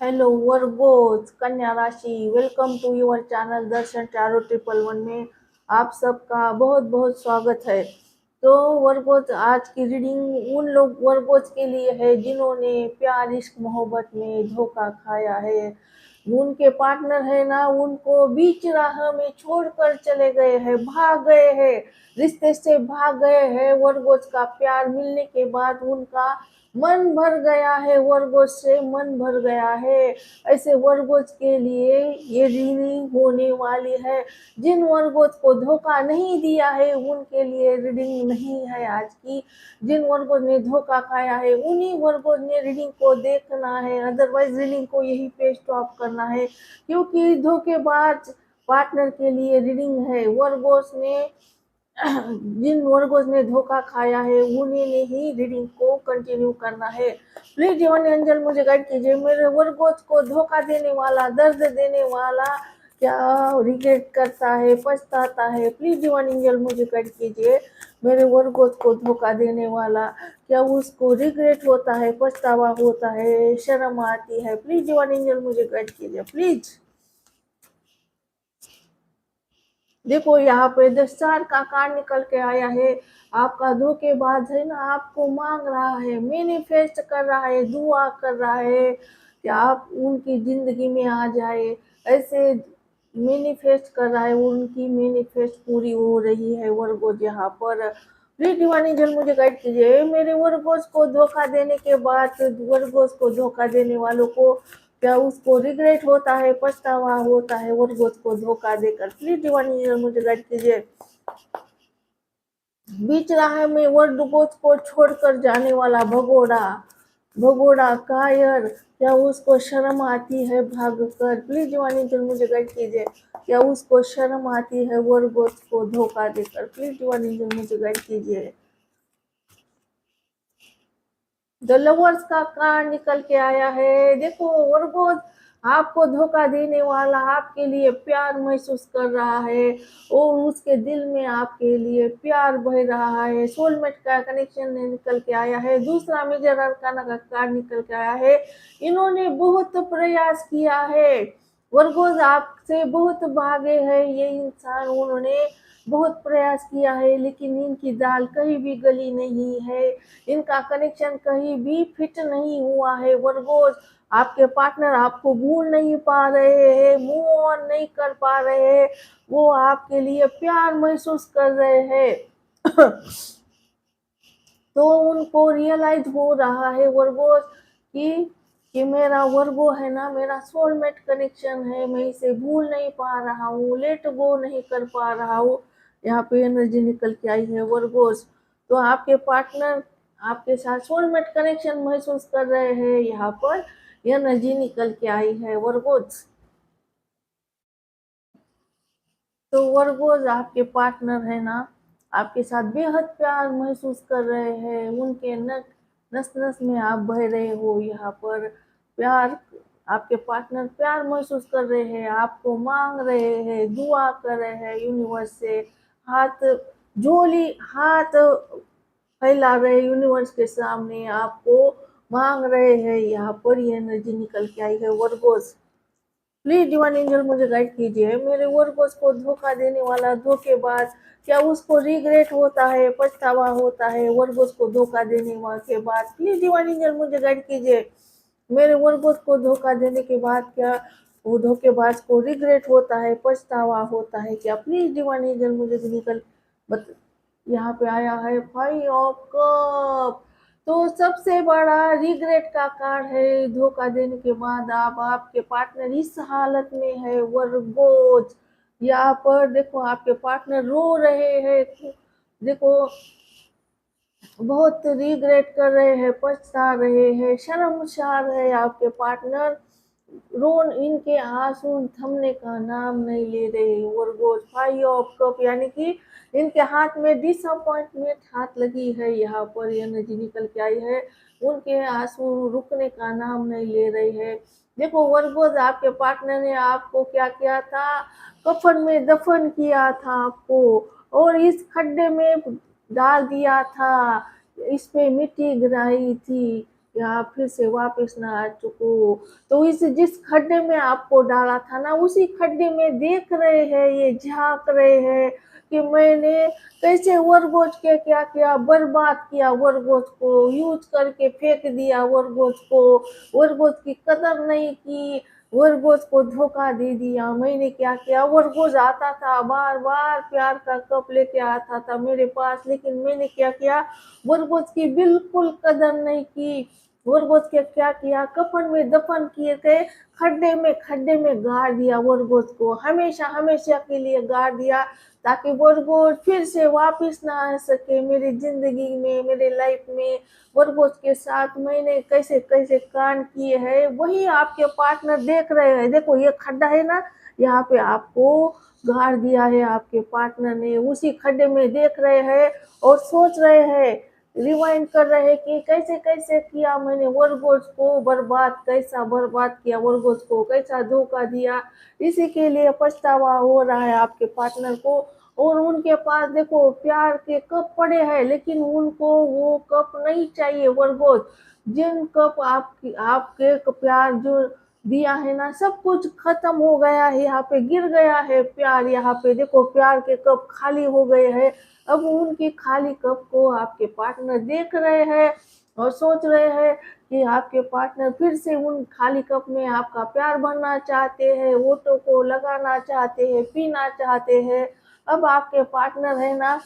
Hello virgos कन्या राशि, welcome to your channel Darshan tarot 111 में आप सबका बहुत बहुत स्वागत है। तो वर्गोज, आज की रीडिंग उन लोग वर्गोज के लिए है जिन्होंने प्यार इश्क मोहब्बत में धोखा खाया है। उनके पार्टनर है ना, उनको बीच राह में छोड़कर चले गए हैं, भाग गए हैं, रिश्ते से भाग गए हैं। वर्गोज का प्यार मिलने के बाद उनका मन भर गया है, वर्गोज से मन भर गया है। ऐसे वर्गोज के लिए ये रीडिंग होने वाली है। जिन वर्गोज को धोखा नहीं दिया है उनके लिए रीडिंग नहीं है आज की। जिन वर्गोज ने धोखा खाया है उन्हीं वर्गोज ने रीडिंग को देखना है, अदरवाइज रीडिंग को यही पे स्टॉप करना है, क्योंकि धोखेबाज पार्टनर के लिए रीडिंग है। वर्गोज ने जिन वर्गोज ने धोखा खाया है उन्हीं ने ही रीडिंग को कंटिन्यू करना है। प्लीज डिवाइन एंजल मुझे गाइड कीजिए, मेरे वर्गोज को धोखा देने वाला, दर्द देने वाला क्या रिग्रेट करता है, पछताता है? प्लीज डिवाइन एंजल मुझे गाइड कीजिए, मेरे वर्गोज को धोखा देने वाला क्या उसको रिग्रेट होता है, पछतावा होता है, शर्म आती है? प्लीज डिवाइन एंजल मुझे गाइड कीजिए प्लीज। देखो यहाँ पे 10 का कार्ड निकल के आया है। आपका धोखेबाज है ना, आपको मांग रहा है, मैनिफेस्ट कर रहा है, दुआ कर रहा है कि आप उनकी जिंदगी में आ जाए। ऐसे मैनिफेस्ट कर रहा है, उनकी मैनिफेस्ट पूरी हो रही है। वर्गोज यहाँ पर प्लीज डिवाइन एंजल मुझे गाइड कीजिए, मेरे वर्गोज को धोखा देने के बाद वर्गोज को धोखा देने वालों को क्या उसको रिग्रेट होता है, पछतावा होता है वर्गोज को धोखा देकर? प्लीज डिवाइन एंजल मुझे गाइड कीजिए। बीच राह में वर्गोज को छोड़कर जाने वाला भगोड़ा, भगोड़ा कायर, क्या उसको शर्म आती है भागकर? प्लीज डिवाइन एंजल मुझे गाइड कीजिए, क्या उसको शर्म आती है वर्गोज को धोखा देकर? प्लीज डिवाइन एंजल मुझे गाइड कीजिए। द लवर्स का कार्ड निकल के आया है। देखो वर्गोज, आपको धोखा देने वाला आपके लिए प्यार महसूस कर रहा है और उसके दिल में आपके लिए प्यार बह रहा है। सोलमेट का कनेक्शन निकल के आया है। दूसरा मेजर अरकाना का कार्ड निकल के आया है। इन्होंने बहुत प्रयास किया है, वर्गोज आपसे बहुत भागे हैं ये इंसान, उन्होंने बहुत प्रयास किया है, लेकिन इनकी दाल कहीं भी गली नहीं है, इनका कनेक्शन कहीं भी फिट नहीं हुआ है। वर्गोज, आपके पार्टनर आपको भूल नहीं पा रहे हैं, मूव ऑन नहीं कर पा रहे हैं, वो आपके लिए प्यार महसूस कर रहे हैं। तो उनको रियलाइज हो रहा है वर्गोज कि मेरा वर्गो है ना, मेरा सोलमेट कनेक्शन है, मैं इसे भूल नहीं पा रहा हूँ, लेट गो नहीं कर पा रहा हूँ। यहाँ पे एनर्जी निकल के आई है वर्गोज। तो आपके पार्टनर आपके साथ सोलमेट कनेक्शन महसूस कर रहे हैं, यहाँ पर एनर्जी निकल के आई है वर्गोज। तो वर्गोज, आपके पार्टनर है ना, आपके साथ बेहद प्यार महसूस कर रहे हैं, उनके नस नस में आप बह रहे हो। यहाँ पर प्यार, आपके पार्टनर प्यार महसूस कर रहे हैं, आपको मांग रहे हैं, दुआ कर रहे हैं यूनिवर्स से, हाथ झोली हाथ फैला रहे यूनिवर्स के सामने, आपको मांग रहे हैं। यहाँ पर ये एनर्जी निकल के आई है वर्गोज। प्लीज डिवाइन एंजल मुझे गाइड कीजिए, मेरे वर्गोज को धोखा देने वाला धोखेबाज, क्या उसको रिग्रेट होता है, पछतावा होता है वर्गोज को धोखा देने के बाद? प्लीज डिवाइन एंजल मुझे गाइड कीजिए, मेरे वर्गोज को धोखा देने के बाद क्या वो धोखेबाज को रिग्रेट होता है, पछतावा होता है क्या? प्लीज डिवाइन एंजल मुझे निकल यहाँ पे आया है 5 ऑफ कप। तो सबसे बड़ा रिग्रेट का कार्ड है। धोखा देने के बाद आप आपके पार्टनर इस हालत में है वर्गोज। यहाँ पर देखो आपके पार्टनर रो रहे हैं, देखो बहुत रिग्रेट कर रहे हैं, पछता रहे हैं, शर्मसार है आपके पार्टनर। रोन इनके आंसू थमने का नाम नहीं ले रहे वर्गोज। 5 ऑफ कप यानी कि इनके हाथ में डिसअपॉइंटमेंट हाथ लगी है। यहाँ पर एनर्जी निकल के आई है, उनके आंसू रुकने का नाम नहीं ले रहे हैं। देखो वर्गोज, आपके पार्टनर ने आपको क्या किया था, कफन में दफन किया था आपको, और इस खड्डे में डाल दिया था, इस पे मिट्टी गिराई थी, या फिर से वापस ना आ चुको। तो इस जिस खड्डे में आपको डाला था ना, उसी खड्डे में देख रहे हैं, ये झांक रहे हैं कि मैंने कैसे वर्गोज के क्या किया, बर्बाद किया, वर्गोज को यूज करके फेंक दिया, वर्गोज की कदर नहीं की, वर्गोज को धोखा दे दिया। मैंने क्या किया, वर्गोज आता था बार बार, प्यार का कप लेके आता था मेरे पास, लेकिन मैंने क्या किया, वर्गोज की बिल्कुल कदर नहीं की। वर्गोज के क्या किया, कफन में दफन किए थे, खड्डे में गाड़ दिया, वर्गोज को हमेशा हमेशा के लिए गाड़ दिया, ताकि वर्गोज फिर से वापस ना आ सके मेरी जिंदगी में, मेरे लाइफ में। वर्गोज के साथ मैंने कैसे कैसे कांड किए हैं, वही आपके पार्टनर देख रहे हैं। देखो ये खड्डा है ना, यहाँ पे आपको गाड़ दिया है आपके पार्टनर ने, उसी खड्डे में देख रहे हैं और सोच रहे हैं, रिवाइंड कर रहे हैं कि कैसे कैसे किया मैंने, वर्गोज को बर्बाद, कैसा बर्बाद किया, वर्गोज को कैसा धोखा दिया। इसी के लिए पछतावा हो रहा है आपके पार्टनर को। और उनके पास देखो प्यार के कप पड़े हैं, लेकिन उनको वो कप नहीं चाहिए। वर्गोज जिन कप आपकी आपके प्यार जो दिया है ना, सब कुछ खत्म हो गया है, यहाँ पे गिर गया है प्यार, यहाँ पे देखो प्यार के कप खाली हो गए हैं। अब उनकी खाली कप को आपके पार्टनर देख रहे हैं और सोच रहे हैं कि आपके पार्टनर फिर से उन खाली कप में आपका प्यार भरना चाहते हैं, वोटों को लगाना चाहते हैं, पीना चाहते हैं। अब आपके पार्टनर है ना,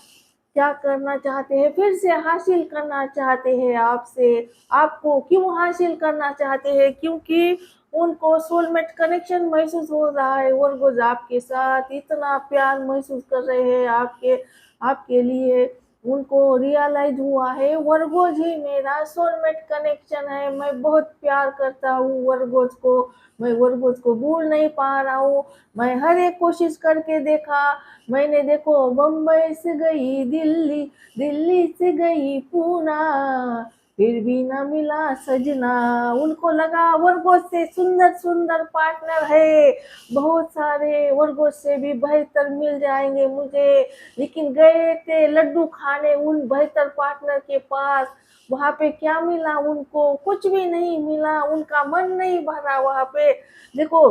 क्या करना चाहते हैं, फिर से हासिल करना चाहते हैं आपसे। आपको क्यों हासिल करना चाहते हैं, क्योंकि उनको सोलमेट कनेक्शन महसूस हो रहा है। वर्गोज आपके साथ इतना प्यार महसूस कर रहे हैं आपके आपके लिए। उनको रियलाइज हुआ है, वर्गोज ही मेरा सोलमेट कनेक्शन है, मैं बहुत प्यार करता हूँ वर्गोज को, मैं वर्गोज को भूल नहीं पा रहा हूँ। मैं हर एक कोशिश करके देखा, मैंने देखो बम्बई से गई दिल्ली, दिल्ली से गई पूना, फिर भी ना मिला सजना। उनको लगा वर्गोज से सुंदर सुंदर पार्टनर है, बहुत सारे वर्गोज से भी बेहतर मिल जाएंगे मुझे, लेकिन गए थे लड्डू खाने उन बेहतर पार्टनर के पास। वहां पे क्या मिला उनको, कुछ भी नहीं मिला, उनका मन नहीं भरा वहां पे। देखो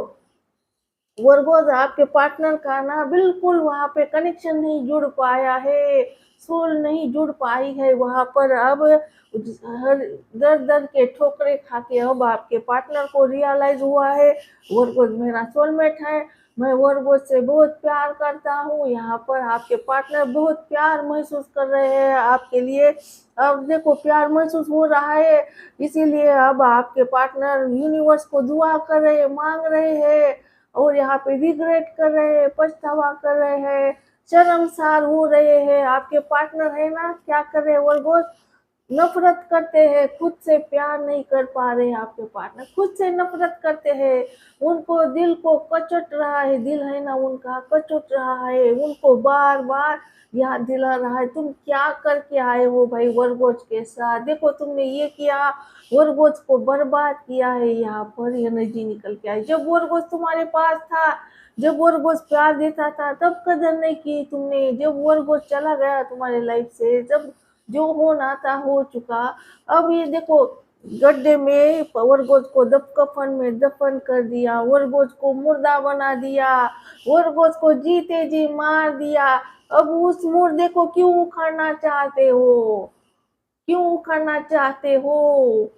वर्गोज आपके पार्टनर का ना बिल्कुल वहां पे कनेक्शन नहीं जुड़ पाया है, सोल नहीं जुड़ पाई है वहां पर। अब हर दर दर के ठोकरे खा के अब आपके पार्टनर को रियलाइज हुआ है, वर्गोज मेरा सोलमेट है, मैं वर्गोज से बहुत प्यार करता हूँ। यहाँ पर आपके पार्टनर बहुत प्यार महसूस कर रहे हैं आपके लिए। अब देखो प्यार महसूस हो रहा है, इसीलिए अब आपके पार्टनर यूनिवर्स को दुआ कर रहे हैं, मांग रहे हैं, और यहाँ पे रिग्रेट कर रहे हैं, पछतावा कर रहे हैं, शर्मसार हो रहे हैं। आपके पार्टनर है ना, क्या कर रहे हैं वर्गोज, नफरत करते हैं, खुद से प्यार नहीं कर पा रहे हैं। आपके पार्टनर खुद से नफरत करते हैं, उनको दिल को कचोट रहा है, दिल है ना उनका कचोट रहा है, उनको बार बार याद दिला रहा है, तुम क्या करके आए हो भाई वर्गोज के साथ, देखो तुमने ये किया, वर्गोज को बर्बाद किया है। यहाँ पर एनर्जी निकल के आई, जब वर्गोज तुम्हारे पास था, जब वर्गोज प्यार देता था, तब कदर नहीं की तुमने, जब वर्गोज चला गया तुम्हारे लाइफ से, जब जो होना था हो चुका। अब ये देखो गड्ढे में वर्गोज को कफन में दफन कर दिया, वर्गोज को मुर्दा बना दिया, वर्गोज को जीते जी मार दिया। अब उस मुर्दे को क्यों उखाड़ना चाहते हो, क्यों उखाड़ना चाहते हो।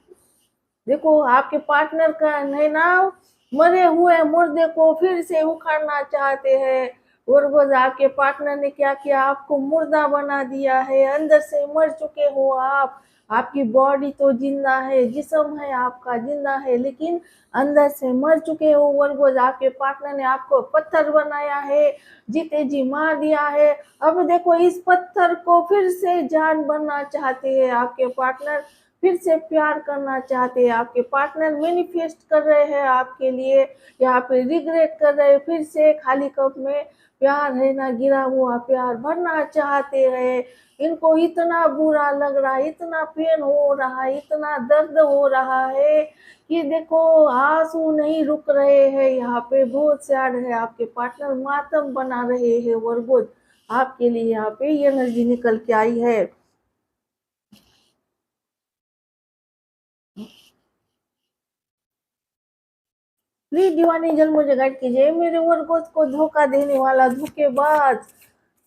देखो आपके पार्टनर का है ना, मरे हुए मुर्दे को फिर से उखाड़ना चाहते हैं। वर्गोज आपके पार्टनर ने क्या किया, आपको मुर्दा बना दिया है, अंदर से मर चुके हो आप। आपकी बॉडी तो जिंदा है, जिस्म है आपका जिंदा है, लेकिन अंदर से मर चुके हो वर्गोज। आपके पार्टनर ने आपको पत्थर बनाया है, जीते जी मार दिया है। अब देखो इस पत्थर को फिर से जान बनना चाहते हैं आपके पार्टनर, फिर से प्यार करना चाहते हैं आपके पार्टनर, मैनिफेस्ट कर रहे हैं आपके लिए, यहाँ पे रिग्रेट कर रहे हैं, फिर से खाली कप में प्यार है ना, गिरा हुआ प्यार भरना चाहते हैं। इनको इतना बुरा लग रहा है, इतना पेन हो रहा है, इतना दर्द हो रहा है कि देखो आंसू नहीं रुक रहे हैं, यहाँ पे बहुत सैड है। आपके पार्टनर मातम बना रहे हैं वर्गोज आपके लिए, यहाँ पे ये एनर्जी निकल के आई है। प्लीज डिवाइन एंजल मुझे गाइड कीजिए। मेरे वर्गों को धोखा देने वाला धोखेबाज,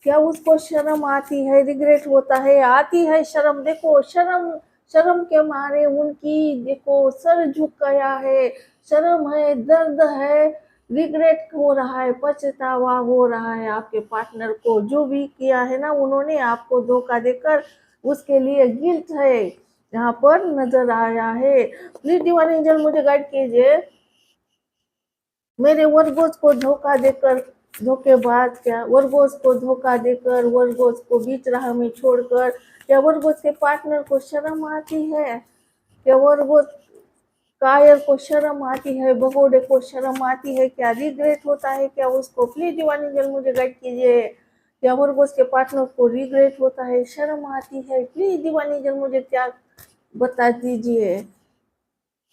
क्या उसको शर्म आती है, रिग्रेट होता है, आती है शर्म। देखो शर्म, शर्म के मारे उनकी देखो सर झुक गया है। शर्म है, दर्द है, रिग्रेट हो रहा है, पछतावा हो रहा है आपके पार्टनर को। जो भी किया है ना उन्होंने आपको धोखा देकर, उसके लिए गिल्ट है यहाँ पर नजर आया है। प्लीज डिवाइन एंजल मुझे गाइड कीजिए। मेरे वर्गोस को धोखा देकर, धोखेबाज, क्या वर्गोस को धोखा देकर, वर्गोस को बीच राह में छोड़कर, क्या वर्गोस के पार्टनर को शर्म आती है? क्या वर्गोस कायर को शर्म आती है? भगोड़े को शर्म आती है? क्या रिग्रेट होता है क्या उसको? प्लीज डिवाइन एंजल मुझे गाइड कीजिए। क्या वर्गोस के पार्टनर को रिग्रेट होता है, शर्म आती है? प्लीज डिवाइन एंजल मुझे क्या बता दीजिए।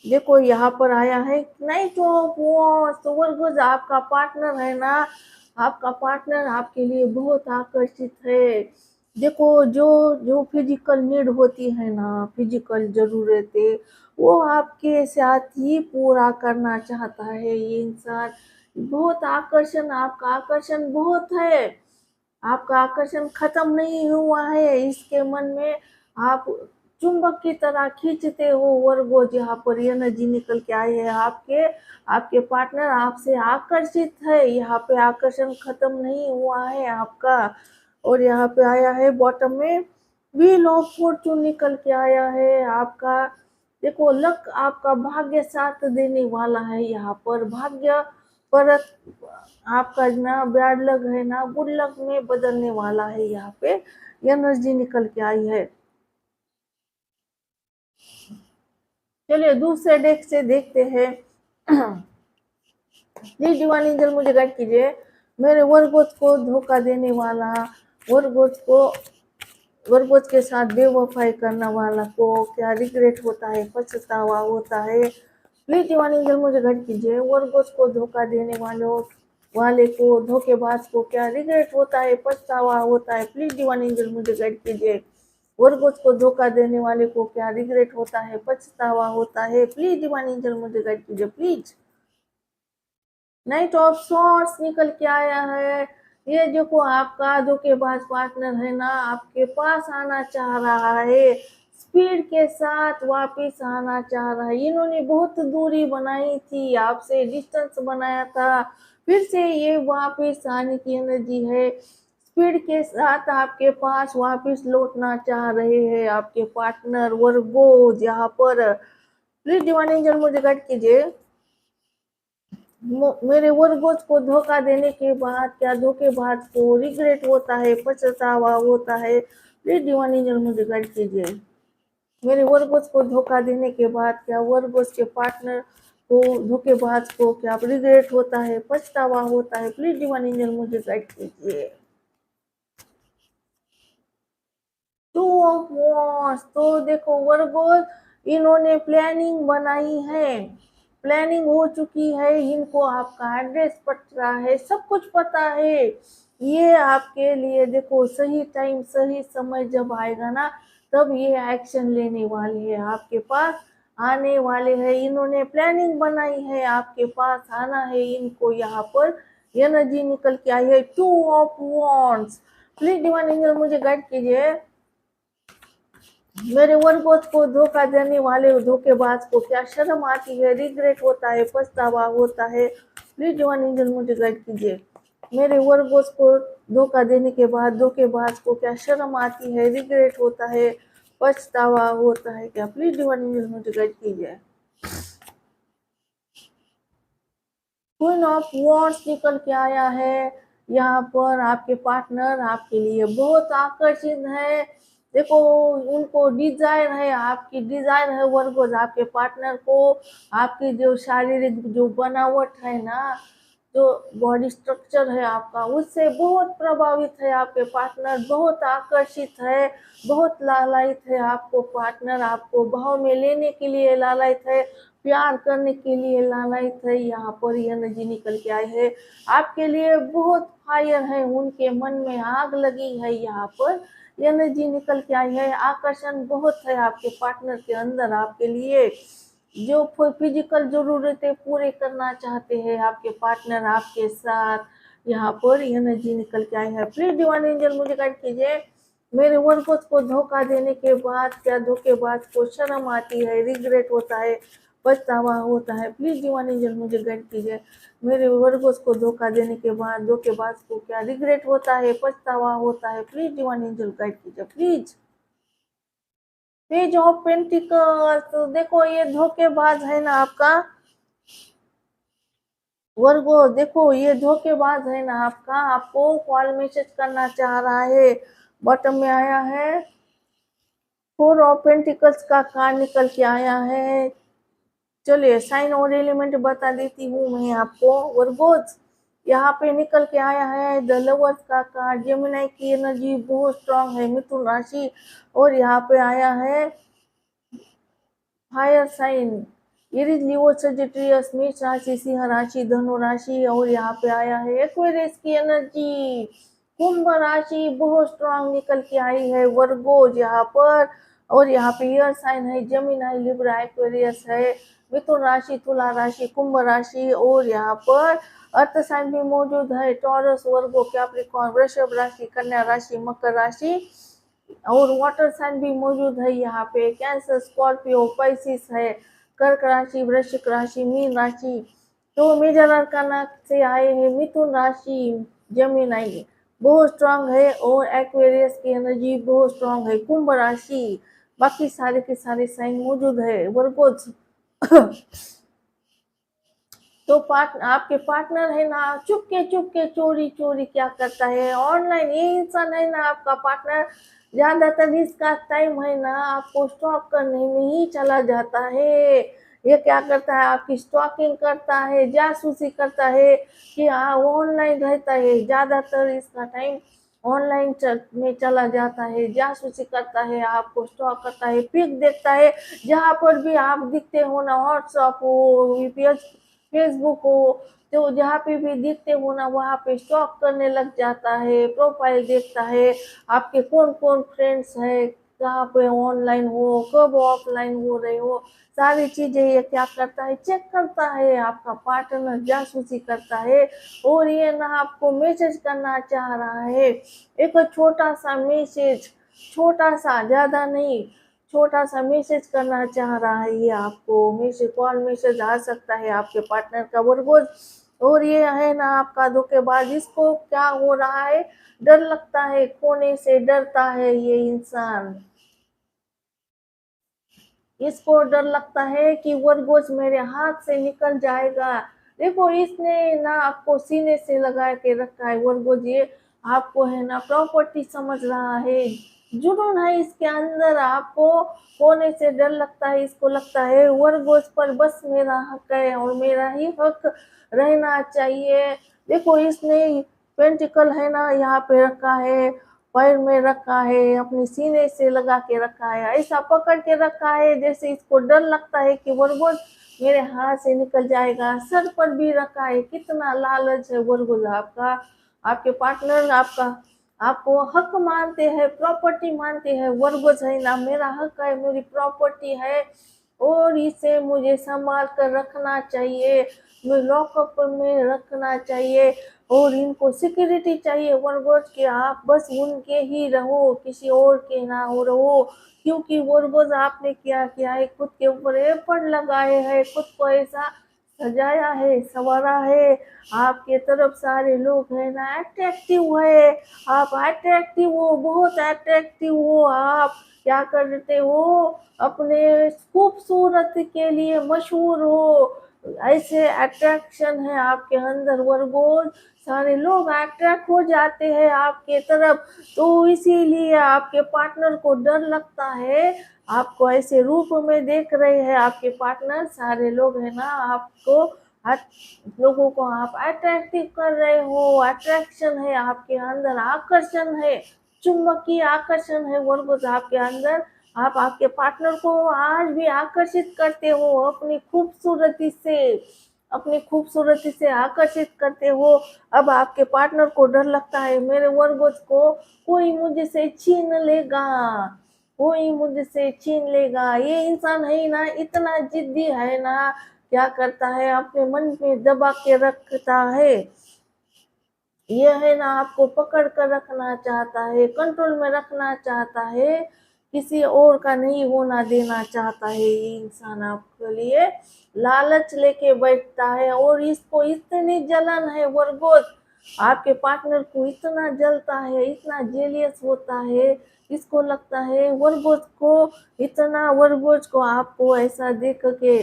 देखो यहाँ पर आया है नाइट ऑफ वॉन्ड्स। तो वर्गोस आपका पार्टनर है ना, आपका पार्टनर आपके लिए बहुत आकर्षित है। देखो जो जो फिजिकल नीड होती है ना, फिजिकल जरूरतें, वो आपके साथ ही पूरा करना चाहता है ये इंसान। बहुत आकर्षण, आपका आकर्षण बहुत है, आपका आकर्षण खत्म नहीं हुआ है इसके मन में। आप चुंबक की तरह खींचते हो वर्गो। यहाँ पर एनर्जी निकल के आई है आपके, आपके पार्टनर आपसे आकर्षित है। यहाँ पे आकर्षण खत्म नहीं हुआ है आपका। और यहाँ पे आया है बॉटम में व्हील ऑफ फॉर्चून निकल के आया है आपका। देखो लक, आपका भाग्य साथ देने वाला है यहाँ पर। भाग्य परत आपका ना बैड लक है ना गुड लक में बदलने वाला है। यहाँ पे एनर्जी निकल के आई है। चलिए दूसरे डेक से देखते हैं। प्लीज डिवाइन एंजल मुझे गाइड कीजिए। मेरे वर्गोस को धोखा देने वाला, वर्गोस को, वर्गोस के साथ बेवफाई करने वाला को क्या रिग्रेट होता है, पछतावा होता है? प्लीज डिवाइन एंजल मुझे गाइड कीजिए। वर्गोस को धोखा देने वाले को, धोखेबाज को क्या रिग्रेट होता है, पछतावा होता है? प्लीज डिवाइन एंजल मुझे गाइड कीजिए। वर्गोस को धोखा देने वाले को क्या रिग्रेट होता है, पछतावा होता है? प्लीज डिवाइन एंजल मुझे गाइड कीजिए प्लीज। नाइट ऑफ सॉर्ड्स निकल के आया है। ये देखो आपका धोखेबाज पार्टनर है ना, आपके पास आना चाह रहा है, स्पीड के साथ वापस आना चाह रहा है। इन्होंने बहुत दूरी बनाई थी आपसे, डिस्टेंस बनाया था, फिर से ये वापस आने की एनर्जी है। स्पीड के साथ आपके पास वापस लौटना चाह रहे हैं आपके पार्टनर वर्गो। यहाँ पर प्लीज डिवाइन एंजल मुझे गाइड कीजिए। मेरे वर्गोस को धोखा देने के बाद क्या धोखेबाज को रिग्रेट होता है, पछतावा होता है? प्लीज डिवाइन एंजल मुझे गाइड कीजिए। मेरे वर्गोस को धोखा देने के बाद क्या वर्गोस के पार्टनर को, धोखेबाज को क्या रिग्रेट होता है, पछतावा होता है? प्लीज डिवाइन एंजल मुझे गाइड कीजिए। Two of wands. तो देखो वर्गोस, इन्होंने प्लानिंग बनाई है, प्लानिंग हो चुकी है, इनको आपका एड्रेस पता है, सब कुछ पता है। ये आपके लिए देखो सही टाइम, सही समय जब आएगा ना, तब ये एक्शन लेने वाले हैं, आपके पास आने वाले हैं। इन्होंने प्लानिंग बनाई है, आपके पास आना है इनको। यहाँ पर एनर्जी निकल के आई है two of wands. Please divine angel मुझे गाइड कीजिए। मेरे वर्गों को धोखा देने वाले धोखेबाज को क्या शर्म आती है, रिग्रेट होता है, पछतावा होता है? प्लीज डिवाइन एंजल मुझे गाइड कीजिए। मेरे वर्गों को धोखा देने के बाद धोखेबाज को क्या शर्म आती है, रिग्रेट होता है, पछतावा होता है क्या? प्लीज डिवाइन एंजल मुझे गाइड कीजिए। क्वीन ऑफ वॉन्ड्स निकल के आया है। यहाँ पर आपके पार्टनर आपके लिए बहुत आकर्षित है। देखो उनको डिजायर है, आपकी डिजायर है वर्गोस आपके पार्टनर को। आपकी जो शारीरिक जो बनावट है ना, जो बॉडी स्ट्रक्चर है आपका, उससे बहुत प्रभावित है आपके पार्टनर, बहुत आकर्षित है, बहुत लालायित है आपको पार्टनर, आपको भाव में लेने के लिए लालायित है, प्यार करने के लिए लालायित है। यहाँ पर एनर्जी निकल के आई है, आपके लिए बहुत फायर है, उनके मन में आग लगी है। यहाँ पर एनर्जी निकल के आई है, आकर्षण बहुत है आपके पार्टनर के अंदर आपके लिए। जो फिजिकल जरूरतें पूरे करना चाहते हैं आपके पार्टनर आपके साथ, यहाँ पर एनर्जी निकल के आई है। प्लीज डिवाइन एंजल मुझे गाइड कीजिए, मेरे वर्कर्स को धोखा देने के बाद क्या धोखेबाज को शर्म आती है, रिग्रेट होता है, पछतावा होता है। प्लीज डिवाइन एंजल मुझे गाइड कीजिए, मेरे वर्कर्स को धोखा देने के बाद धोखेबाज को क्या रिग्रेट होता है, पछतावा होता है। प्लीज डिवाइन एंजल गाइड कीजिए प्लीज। पेज ऑफ पेंटिकल्स, तो देखो ये धोखेबाज है ना आपका वर्गो, देखो ये धोखेबाज है ना आपका, आपको कॉल मैसेज करना चाह रहा है। बॉटम में आया है 4 ऑफ पेंटिकल्स का कार्ड निकल के आया है। चलिए साइन और एलिमेंट बता देती हूँ मैं आपको। वर्गोज यहाँ पे निकल के आया है द लवर्स का कार्ड, जेमिनी की एनर्जी बहुत स्ट्रांग है, मिथुन राशि। और यहाँ पे आया है fire sign, Aries Leo Sagittarius मेष राशि, सिंह राशि, धनु राशि। और यहाँ पे आया है एक्वेरियस की एनर्जी, कुंभ राशि बहुत स्ट्रांग निकल के आई है वर्गोज यहाँ पर। और यहाँ पे एयर साइन है जेमिनी, लिब्रा, एक्वेरियस है, मिथुन राशि, तुला राशि, कुंभ राशि। और यहाँ पर अर्थ साइन भी मौजूद है, टॉरस, वर्गो, कैप्रिकॉर्न, वृषभ राशि, कन्या राशि, मकर राशि। और वाटर साइन भी मौजूद है यहाँ पे, कैंसर, स्कॉर्पियो, पाइसिस है, कर्क राशि, वृश्चिक राशि, मीन राशि। तो मेजर अरकाना से आए हैं मिथुन राशि, जेमिनी बहुत स्ट्रांग है, और एक्वेरियस की एनर्जी बहुत स्ट्रांग है, कुंभ राशि। बाकी सारे के सारे साइन मौजूद है वर्गोज। तो आपके पार्टनर है ना, चुपके चोरी चोरी क्या करता है ऑनलाइन, ये इंसान है ना आपका पार्टनर, ज्यादातर इसका टाइम है ना आपको स्टॉक करने में ही चला जाता है। ये क्या करता है, आपकी स्टॉकिंग करता है, जासूसी करता है, कि हाँ ऑनलाइन रहता है, ज्यादातर इसका टाइम ऑनलाइन में चला जाता है, जासूसी करता है, आपको स्टॉक करता है, पिक देखता है, जहाँ पर भी आप दिखते हो ना, व्हाट्सअप हो, फेसबुक हो, तो जहाँ पे भी दिखते हो ना वहाँ पे स्टॉक करने लग जाता है, प्रोफाइल देखता है, आपके कौन कौन फ्रेंड्स है, कहाँ पे ऑनलाइन हो, कब ऑफलाइन हो रहे हो, सारी चीजें ये क्या करता है, चेक करता है, आपका पार्टनर जासूसी करता है। और ये ना आपको मैसेज करना चाह रहा है, एक छोटा सा मैसेज, छोटा सा, ज्यादा नहीं, छोटा सा मैसेज करना चाह रहा है ये आपको, मैसेज, कॉल मैसेज आ सकता है आपके पार्टनर का वर्गोज। और ये है ना आपका धोखेबाज, इसको क्या हो रहा है, डर लगता है, खोने से डरता है ये इंसान, इसको डर लगता है कि वर्गोज मेरे हाथ से निकल जाएगा। देखो इसने ना आपको सीने से लगा के रखा है वर्गोज, ये आपको है ना प्रॉपर्टी समझ रहा है, जुनून है इसके अंदर, आपको होने से डर लगता है, इसको लगता है वर्गोज पर बस मेरा हक है और मेरा ही हक रहना चाहिए। देखो इसने पेंटिकल है ना यहाँ पे रखा है, पैर में रखा है, अपने सीने से लगा के रखा है, ऐसा पकड़ के रखा है जैसे इसको डर लगता है कि वर्गोज मेरे हाथ से निकल जाएगा। सर पर भी रखा है, कितना लालच है वर्गोज आपका, आपके पार्टनर आपका आपको हक मानते हैं, प्रॉपर्टी मानते हैं, वर्गोज है ना मेरा हक है, मेरी प्रॉपर्टी है, और इसे मुझे संभाल कर रखना चाहिए, मैं लॉकअप में रखना चाहिए, और इनको सिक्योरिटी चाहिए वर्गोज के, आप बस उनके ही रहो, किसी और के ना हो रहो। क्योंकि वर्गोज आपने क्या किया है, खुद के ऊपर एफर्ट लगाए हैं, खुद को ऐसा सजाया है, संवारा है, आपके तरफ सारे लोग है ना अट्रैक्टिव है, आप अट्रैक्टिव हो, बहुत अट्रैक्टिव हो, आप क्या करते हो, अपने खूबसूरत के लिए मशहूर हो, ऐसे अट्रैक्शन है आपके अंदर वर्गोज, सारे लोग अट्रैक्ट हो जाते हैं आपके तरफ। तो इसीलिए आपके पार्टनर को डर लगता है, आपको ऐसे रूप में देख रहे हैं आपके पार्टनर, सारे लोग है ना आपको, लोगों को आप अट्रैक्टिव कर रहे हो, अट्रैक्शन है आपके अंदर, आकर्षण है, चुंबकीय आकर्षण है वर्गोज आपके अंदर, आप आपके पार्टनर को आज भी आकर्षित करते हो अपनी खूबसूरती से, अपनी खूबसूरती से आकर्षित करते हो। अब आपके पार्टनर को डर लगता है मेरे वर्गोज को कोई मुझसे छीन लेगा, कोई मुझसे छीन लेगा। ये इंसान है ना, इतना जिद्दी है ना, क्या करता है अपने मन में दबा के रखता है। ये है ना, आपको पकड़ कर रखना चाहता है, कंट्रोल में रखना चाहता है, किसी और का नहीं होना देना चाहता है। ये इंसान आपके लिए लालच लेके बैठता है, और इसको इतनी जलन है वर्गोस, आपके पार्टनर को इतना जलता है, इतना जेलियस होता है। इसको लगता है वर्गोस को, इतना वर्गोस को आपको ऐसा देख के,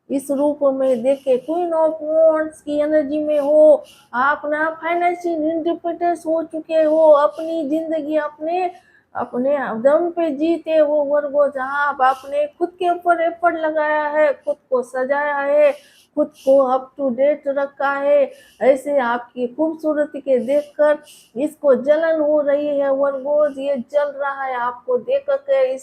इस रूप में देखे, क्वीन ऑफ वॉन्ड्स की एनर्जी में हो, आप ना फाइनेंशियल इंडिपेंडेंस हो चुके हो, अपनी जिंदगी अपने अपने दम पे जीते वो वर्गो, जहाँ आप आपने खुद के ऊपर एफर्ट लगाया है, खुद को सजाया है, खुद को अप टू डेट रखा है। ऐसे आपकी खूबसूरती के देखकर इसको जलन हो रही है वर्गोज, ये जल रहा है आपको देख के,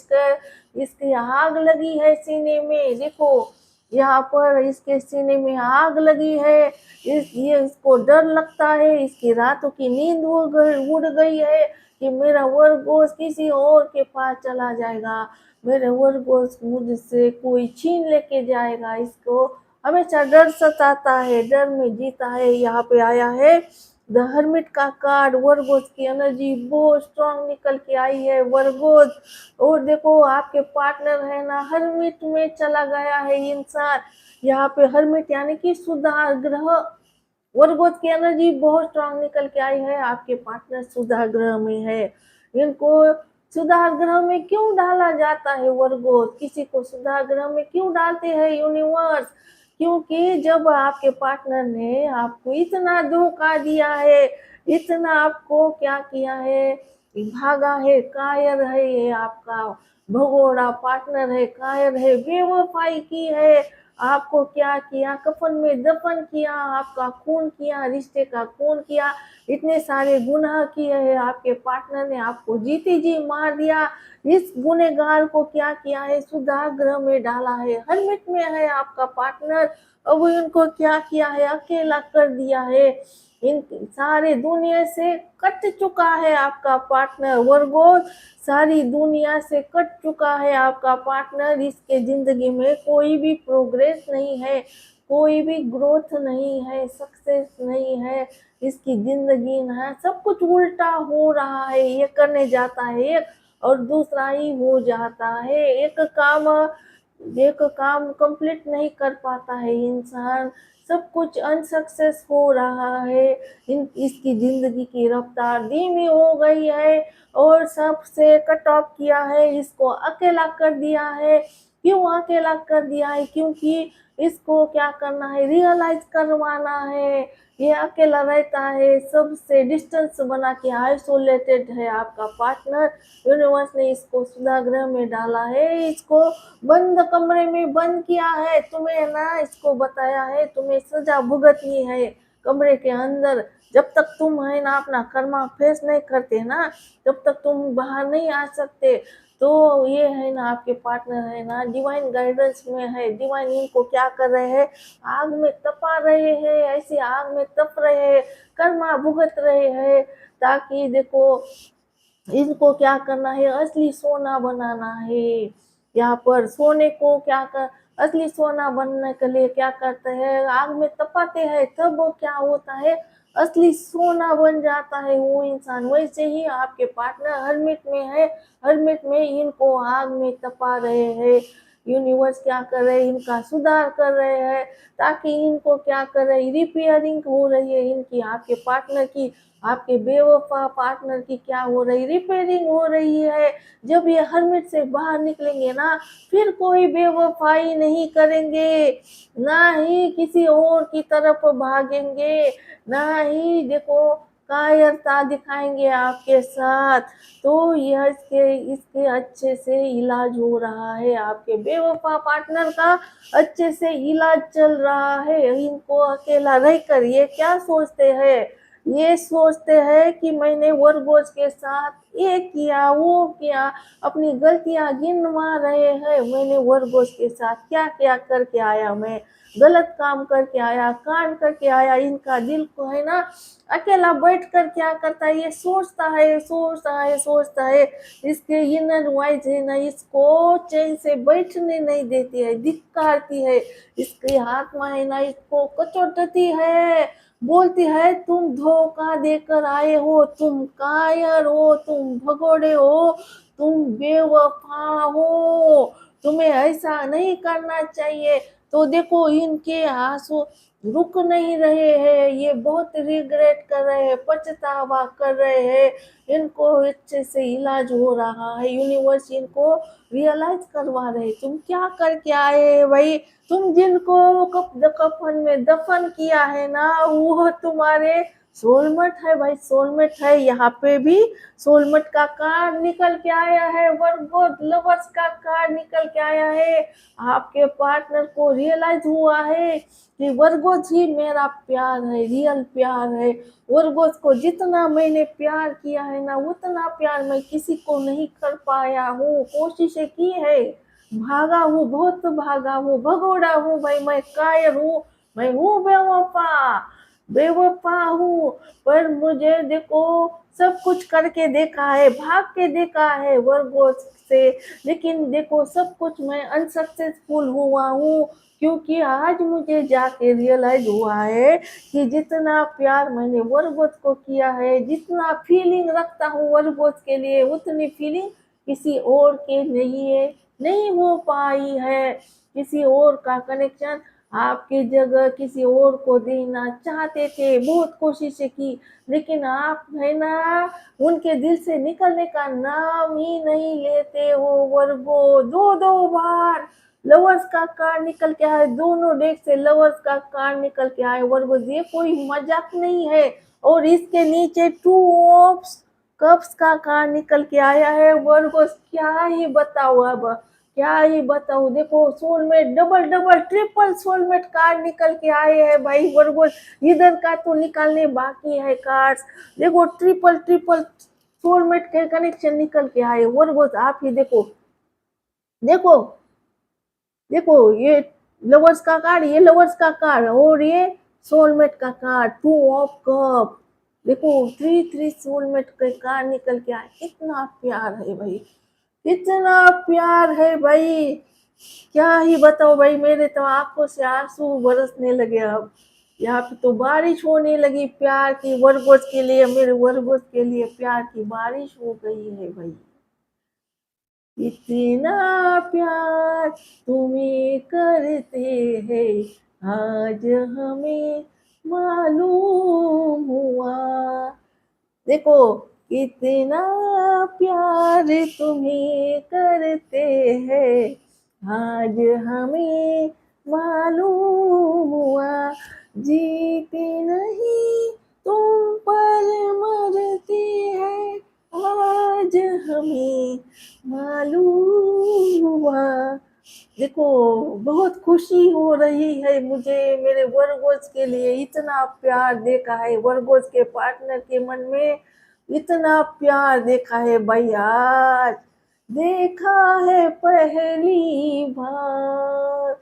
इसकी आग लगी है सीने में। देखो यहाँ पर इसके सीने में आग लगी है, इसको डर लगता है, इसकी रातों की नींद उड़ गई है कि मेरा वर्गोस किसी और के पास चला जाएगा, मेरे वर्गोस मुझसे कोई छीन लेके जाएगा। इसको हमेशा डर सताता है, डर में जीता है। यहाँ पे आया है द हर्मिट का कार्ड, वर्गोस की एनर्जी बहुत स्ट्रांग निकल के आई है वर्गोस। और देखो आपके पार्टनर है ना, हर्मिट में चला गया है इंसान। यहाँ पे हर्मिट यानी कि सुधार ग्रह, वर्गोस की एनर्जी बहुत स्ट्रांग निकल के आई है। आपके पार्टनर सुधार ग्रह में है। इनको सुधार ग्रह में क्यों डाला जाता है वर्गोस, किसी को सुधार ग्रह में क्यों डालते हैं यूनिवर्स? क्योंकि जब आपके पार्टनर ने आपको इतना धोखा दिया है, इतना आपको क्या किया है, भागा है, कायर है, ये आपका भगोड़ा पार्टनर है, कायर है, बेवफाई की है, आपको क्या किया, कफन में दफन किया, आपका खून किया, रिश्ते का खून किया, इतने सारे गुनाह किए हैं आपके पार्टनर ने, आपको जीती जी मार दिया। इस गुनेगार को क्या किया है, सुधार गृह में डाला है, हर्मिट में है आपका पार्टनर। अब इनको क्या किया है, अकेला कर दिया है, इन सारे दुनिया से कट चुका है आपका पार्टनर वर्गो, सारी दुनिया से कट चुका है आपका पार्टनर। इसके जिंदगी में कोई भी प्रोग्रेस नहीं है, कोई भी ग्रोथ नहीं है, सक्सेस नहीं है। इसकी जिंदगी ना सब कुछ उल्टा हो रहा है, ये करने जाता है एक और दूसरा ही हो जाता है। एक काम कंप्लीट नहीं कर पाता है इंसान, सब कुछ अनसक्सेस हो रहा है। इसकी जिंदगी की रफ्तार धीमी हो गई है, और सबसे कट ऑफ किया है, इसको अकेला कर दिया है। क्यों अकेला कर दिया है? क्योंकि इसको क्या करना है, रियलाइज करवाना है। ये अकेला रहता है, सबसे डिस्टेंस बना के आइसोलेटेड है आपका पार्टनर। यूनिवर्स ने इसको सुधागृह में डाला है, इसको बंद कमरे में बंद किया है। तुम्हें ना इसको बताया है तुम्हें सजा भुगतनी है कमरे के अंदर। जब तक तुम है ना अपना कर्मा फेस नहीं करते ना, तब तक तुम बाहर नहीं आ सकते। तो ये है ना आपके पार्टनर है ना डिवाइन गाइडेंस में है। डिवाइन इनको क्या कर रहे हैं, आग में तपा रहे हैं, ऐसी आग में तप रहे हैं, कर्मा भुगत रहे हैं, ताकि देखो इनको क्या करना है, असली सोना बनाना है। यहाँ पर सोने को क्या कर, असली सोना बनने के लिए क्या करते हैं, आग में तपाते हैं, तब वो क्या होता है, असली सोना बन जाता है वो इंसान। वैसे ही आपके पार्टनर हर्मिट में है, हर्मिट में इनको आग में तपा रहे हैं। यूनिवर्स क्या कर रहे हैं, इनका सुधार कर रहे हैं, ताकि इनको क्या कर रहे हैं, रिपेयरिंग हो रही है इनकी, आपके पार्टनर की, आपके बेवफा पार्टनर की क्या हो रही, रिपेयरिंग हो रही है। जब ये हर्मिट से बाहर निकलेंगे ना, फिर कोई बेवफाई नहीं करेंगे, ना ही किसी और की तरफ भागेंगे, ना ही देखो कायरता दिखाएंगे आपके साथ। तो यह इसके अच्छे से इलाज हो रहा है, आपके बेवफा पार्टनर का अच्छे से इलाज चल रहा है। इनको अकेला रहकर ये क्या सोचते हैं, ये सोचते हैं कि मैंने वर्गोज के साथ ये किया वो किया, अपनी गलतियां गिनवा रहे हैं। मैंने वर्गोज के साथ क्या क्या करके आया, मैं गलत काम करके आया, कांड करके आया। इनका दिल को है ना अकेला बैठ कर क्या करता है, ये सोचता है सोचता है सोचता है। इसके इनर वाइज है ना, इसको चैन से बैठने नहीं देती है, धिक्कारती है। इसकी आत्मा है ना इसको कचोटती है, बोलती है तुम धोखा देकर आए हो, तुम कायर हो, तुम भगोड़े हो, तुम बेवफा हो, तुम्हें ऐसा नहीं करना चाहिए। तो देखो इनके आंसू रुक नहीं रहे हैं, ये बहुत रिग्रेट कर रहे हैं, पछतावा कर रहे हैं। इनको अच्छे से इलाज हो रहा है, यूनिवर्स इनको रियलाइज करवा रहे। तुम क्या करके आए भाई, तुम जिनको कफन में दफन किया है ना, वो तुम्हारे सोलमेट है भाई, सोलमेट है। यहाँ पे भी सोलमेट का कार्ड निकल के आया है, वर्गो लवर्स का कार्ड निकल के आया है। आपके पार्टनर को रियलाइज हुआ है कि वर्गोज ही मेरा प्यार है, रियल प्यार है। वर्गोज को जितना मैंने प्यार किया है ना, उतना प्यार मैं किसी को नहीं कर पाया हूँ। कोशिशें की है, भागा हूँ, बहुत भागा हूँ, भगोड़ा हूँ भाई, मैं कायर हूँ, मैं हूँ बेवफा, बेवफा हूँ। पर मुझे देखो सब कुछ करके देखा है, भाग के देखा है वर्गों से, लेकिन देखो सब कुछ मैं अनसक्सेसफुल हुआ हूँ। क्योंकि आज मुझे जाके रियलाइज हुआ है कि जितना प्यार मैंने वर्गों को किया है, जितना फीलिंग रखता हूँ वर्गों के लिए, उतनी फीलिंग किसी और के लिए नहीं हो पाई है। किसी और का कनेक्शन आपकी जगह किसी और को देना चाहते थे, बहुत कोशिशें की, लेकिन आप है ना उनके दिल से निकलने का नाम ही नहीं लेते हो वर्गो। दो दो बार लवर्स का कार्ड निकल के आए, दोनों डेक से लवर्स का कार्ड निकल के आए वर्गो, ये कोई मजाक नहीं है। और इसके नीचे टू ऑफ कप्स का कार्ड निकल के आया है वर्गो। क्या ही बताओ अब, क्या ही बताओ। देखो soulmate, double double triple soulmate card निकल के आए हैं भाई वर्गो। इधर का तो निकालने बाकी है कार्ड्स, देखो ट्रिपल ट्रिपल सोलमेट के कनेक्शन निकल के आए वर्गो। आप ही देखो, देखो देखो ये लवर्स का कार्ड, ये लवर्स का कार्ड, और ये सोलमेट का कार्ड, टू ऑफ कप। देखो थ्री थ्री सोलमेट के कार्ड निकल के आए। इतना प्यार है भाई, इतना प्यार है भाई, क्या ही बताओ भाई। मेरे तो आंखों से आंसू बरसने लगे अब। यहाँ पे तो बारिश होने लगी प्यार की, वर्गोस के लिए, मेरे वर्गोस के लिए प्यार की बारिश हो गई है भाई। इतना प्यार तुम्हें करते हैं, आज हमें मालूम हुआ। देखो कितना प्यार तुम्हें करते हैं, आज हमें मालूम हुआ। जीते नहीं तुम पर मरते हैं, आज हमें मालूम हुआ। देखो बहुत खुशी हो रही है मुझे, मेरे वर्गोज के लिए इतना प्यार देखा है, वर्गोज के पार्टनर के मन में इतना प्यार देखा है भाई। आज देखा है पहली बार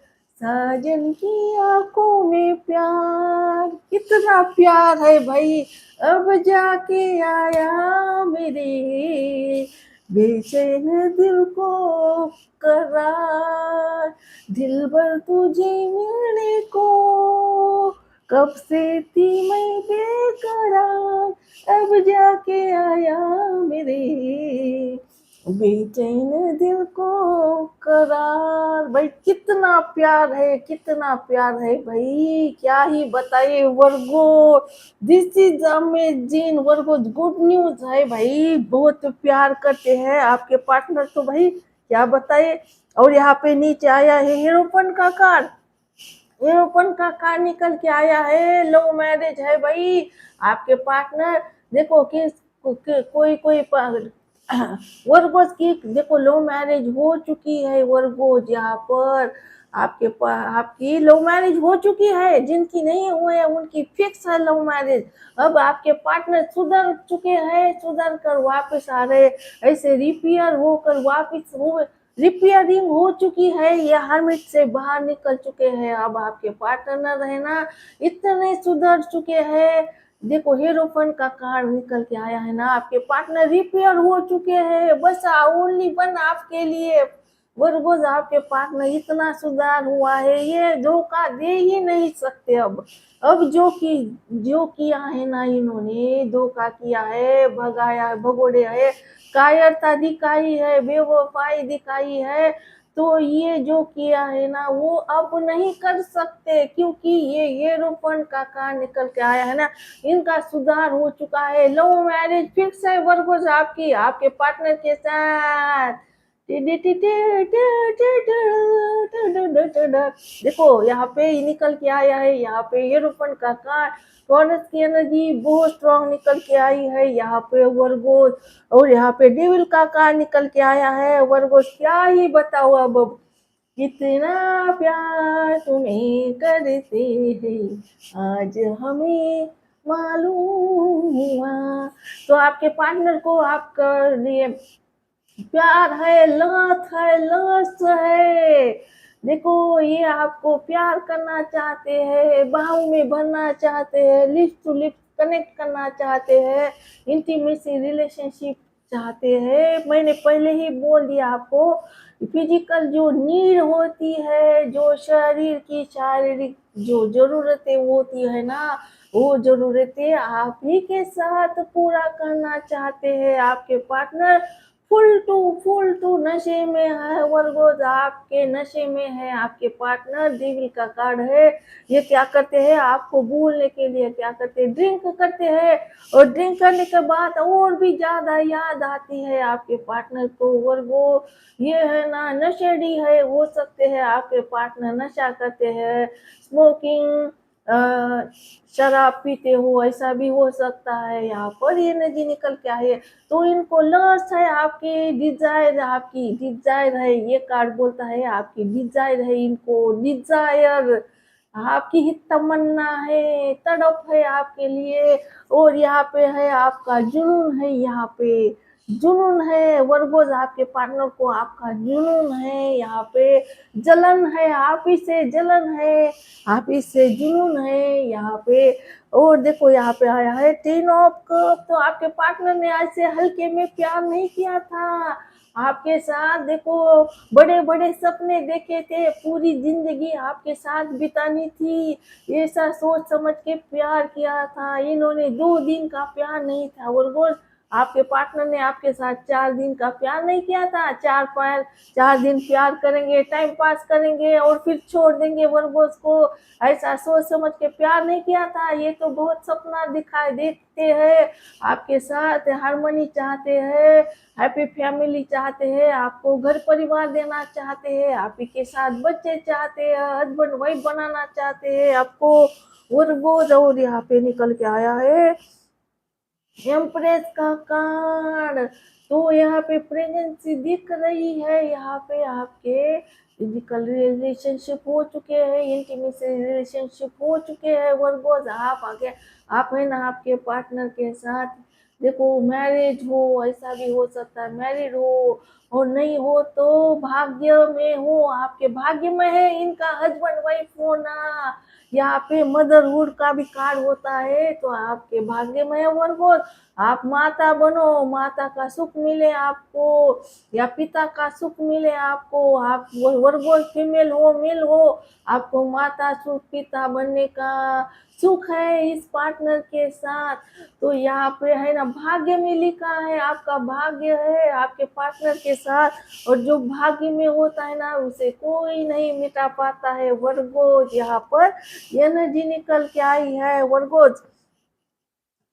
साजन की आंखों में प्यार, कितना प्यार है भाई। अब जाके आया मेरे बेचैन दिल को करार, दिल भर तुझे मिलने को कब से थी मैं बेकरार, अब जाके आया मेरे बेचैन दिल को करार। भाई कितना प्यार है, कितना प्यार है भाई, क्या ही बताइए Virgo. This is amazing Virgo, good news है भाई, बहुत प्यार करते हैं आपके पार्टनर तो भाई, क्या बताए। और यहाँ पे नीचे आया है हीरोपन का कार्ड, हीरोपन का कार्ड निकल के आया है, लव मैरिज है भाई आपके पार्टनर। देखो किस कोई कोई वर्गोज की देखो लो मैरिज हो चुकी है वर्गोज यहाँ पर। आपकी लव मैरिज हो चुकी है, जिनकी नहीं हुई है उनकी फिक्स है लव मैरिज। अब आपके पार्टनर सुधर चुके हैं, सुधर कर वापस आ रहे, ऐसे रिपेयर होकर वापस हो, रिपेयरिंग हो चुकी है, ये हर्मिट से बाहर निकल चुके हैं। अब आपके पार्टनर है ना, इतने सुधर चुके हैं। देखो हीरोफन का कार्ड निकल के आया है ना, आपके पार्टनर रिपेयर हो चुके हैं, बस ओनली वन आपके लिए। वर्गोज आपके पार्टनर इतना सुधार हुआ है, ये धोखा दे ही नहीं सकते। अब जो किया है ना, इन्होंने धोखा किया है, भगाया भगोड़े है, कायरता दिखाई है, बेवफाई दिखाई है, तो ये जो किया है ना वो अब नहीं कर सकते, क्योंकि ये हीरोपन का कार्ड निकल के आया है ना, इनका सुधार हो चुका है। लव मैरिज फिक्स है वर्गोज आपकी, आपके पार्टनर के साथ। देखो यहाँ पे निकल के आया है, यहाँ पे हीरोपन का कार्ड, टॉरस की एनर्जी बहुत स्ट्रॉन्ग निकल के आई है यहाँ पे वर्गोस। और यहाँ पे डेविल का कार्ड निकल के आया है वर्गोस। क्या ही बताओ अब कितना प्यार तुम्हें करते हैं आज हमें मालूम हुआ। तो आपके पार्टनर को आपका लिए प्यार है, लस्ट है। देखो ये आपको प्यार करना चाहते हैं, बाहों में भरना चाहते हैं, लिप्स टू लिप्स कनेक्ट करना चाहते हैं, इंटीमेसी रिलेशनशिप चाहते हैं। मैंने पहले ही बोल दिया आपको, फिजिकल जो नीड होती है, जो शरीर की शारीरिक जो जरूरतें होती है ना, वो जरूरतें आप ही के साथ पूरा करना चाहते हैं आपके पार्टनर। फुल टू नशे में है वर्गोज, आपके नशे में है आपके पार्टनर। डेविल का कार्ड है, ये क्या करते हैं आपको भूलने के लिए, क्या करते हैं, ड्रिंक करते हैं, और ड्रिंक करने के बाद और भी ज्यादा याद आती है आपके पार्टनर को वर्गो। ये है ना नशेड़ी है, हो सकते हैं आपके पार्टनर नशा करते हैं, स्मोकिंग, शराब पीते हो, ऐसा भी हो सकता है। यहाँ पर ये एनर्जी निकल के आई है, तो इनको लस्ट है, आपकी डिजायर है, ये कार्ड बोलता है आपकी डिजायर है, इनको डिजायर आपकी ही तमन्ना है, तड़प है आपके लिए। और यहाँ पे है आपका जुनून है, यहाँ पे जुनून है वर्गोज, आपके पार्टनर को आपका जुनून है, यहाँ पे जलन है, आप ही से जलन है, आप ही से जुनून है यहाँ पे। और देखो यहाँ पे आया है 10 ऑफ कप, तो आपके पार्टनर ने आज से हल्के में प्यार नहीं किया था आपके साथ। देखो बड़े बड़े सपने देखे थे, पूरी जिंदगी आपके साथ बितानी थी, ऐसा सोच समझ के प्यार किया था इन्होंने। 2 दिन का प्यार नहीं था वर्गोस, आपके पार्टनर ने आपके साथ 4 दिन का प्यार नहीं किया था। 4 दिन प्यार करेंगे, टाइम पास करेंगे और फिर छोड़ देंगे वर्गोस को, ऐसा सोच समझ के प्यार नहीं किया था। ये तो बहुत सपना दिखाई देते हैं आपके साथ, हार्मनी चाहते हैं, हैप्पी फैमिली चाहते हैं, आपको घर परिवार देना चाहते हैं, आप ही के साथ बच्चे चाहते हैं, हस्बैंड वाइफ बनाना चाहते हैं आपको वर्गोस। और यहाँ पे निकल के आया है एम्प्रेस का कार्ड, तो यहाँ पे प्रेगनेंसी दिख रही है, यहाँ पे आपके फिजिकल रिलेशनशिप हो चुके हैं, इंटीमेसी रिलेशनशिप हो चुके हैं वर्गोस। आप आगे आप है ना आपके पार्टनर के साथ, देखो मैरिज हो, ऐसा भी हो सकता है मैरिड हो, और नहीं हो तो भाग्य में हो, आपके भाग्य में है इनका हस्बैंड वाइफ होना। यहाँ पे मदरहुड का भी कार्ड होता है, तो आपके भाग्य में है वर्गोस। आप माता बनो, माता का सुख मिले आपको, या पिता का सुख मिले आपको, आप वर्गोस फीमेल हो मेल हो, आपको माता सुख पिता बनने का सुख है इस पार्टनर के साथ। तो यहाँ पे है ना भाग्य में लिखा है, आपका भाग्य है आपके पार्टनर के साथ, और जो भाग्य में होता है ना उसे कोई नहीं मिटा पाता है वर्गोस। यहाँ पर एनर्जी निकल के आई है वर्गोस।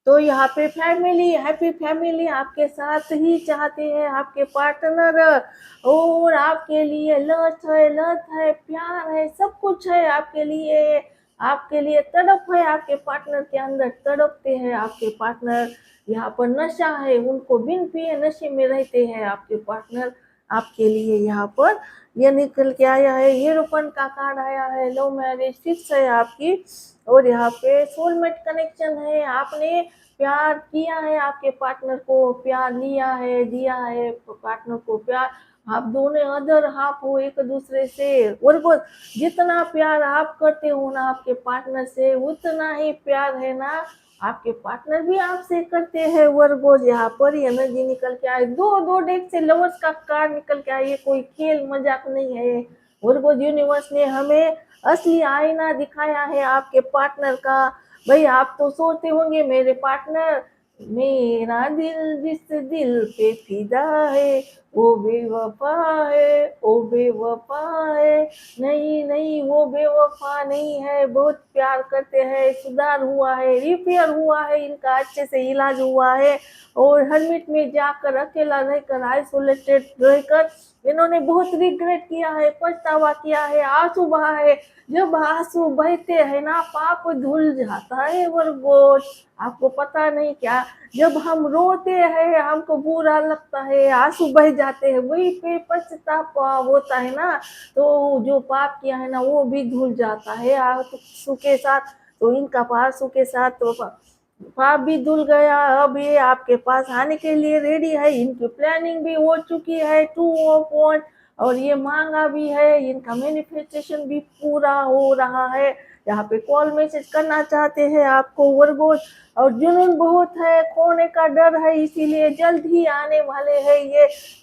तो यहाँ पे फैमिली, हैप्पी फैमिली आपके साथ ही चाहते हैं आपके पार्टनर, और आपके लिए लस्ट है, प्यार है, सब कुछ है आपके लिए, आपके लिए तड़प है आपके पार्टनर के अंदर, तड़पते हैं आपके पार्टनर। यहाँ पर नशा है, उनको बिन पिए नशे में रहते हैं आपके पार्टनर। आपके लिए यहाँ पर ये निकल के आया है। हीरोपन का कार्ड आया है, लव मैरिज फिक्स है आपकी, और यहाँ पे सोलमेट कनेक्शन है। आपने प्यार किया है, आपके पार्टनर को प्यार लिया है, दिया है पार्टनर को प्यार। आप दोनों अदर हाफ हो एक दूसरे से, और वो जितना प्यार आप करते हो ना आपके पार्टनर से, उतना ही प्यार है ना आपके पार्टनर भी आपसे करते हैं। वर्गोज यहाँ पर एनर्जी निकल के आए, दो दो डेक से लवर्स का कार्ड निकल के आए, ये कोई खेल मजाक नहीं है। वर्गोज यूनिवर्स ने हमें असली आईना दिखाया है आपके पार्टनर का। भाई आप तो सोचते होंगे मेरे पार्टनर, मेरा दिल जिस दिल पे फिदा है वो बेवफा है, वो बेवफा है। नहीं नहीं, वो बेवफा नहीं है, बहुत प्यार करते हैं, सुधार हुआ है, रिपेयर हुआ है, इनका अच्छे से इलाज हुआ है। और हर्मिट में जाकर अकेला रहकर, आइसोलेटेड रहकर इन्होंने बहुत रिग्रेट किया है, पछतावा किया है, आंसू बहा है। जब आंसू बहते हैं ना पाप धुल जाता है वर्गोस, आपको पता नहीं क्या। जब हम रोते हैं हमको बुरा लगता है, आंसू बह जाते हैं, वही पे पछतावा होता है ना, तो जो पाप किया है ना वो भी धुल जाता है आंसू के साथ। तो इनका आंसू के साथ तो पाप भी धुल गया। अब ये आपके पास आने के लिए रेडी है, इनकी प्लानिंग भी हो चुकी है 2 और ये मांगा भी है, इनका मैनिफेस्टेशन भी पूरा हो रहा है। यहाँ पे कॉल मैसेज करना चाहते हैं आपको वर्गोस, और जुनून बहुत है, खोने का डर है, इसीलिए जल्द ही आने वाले हैं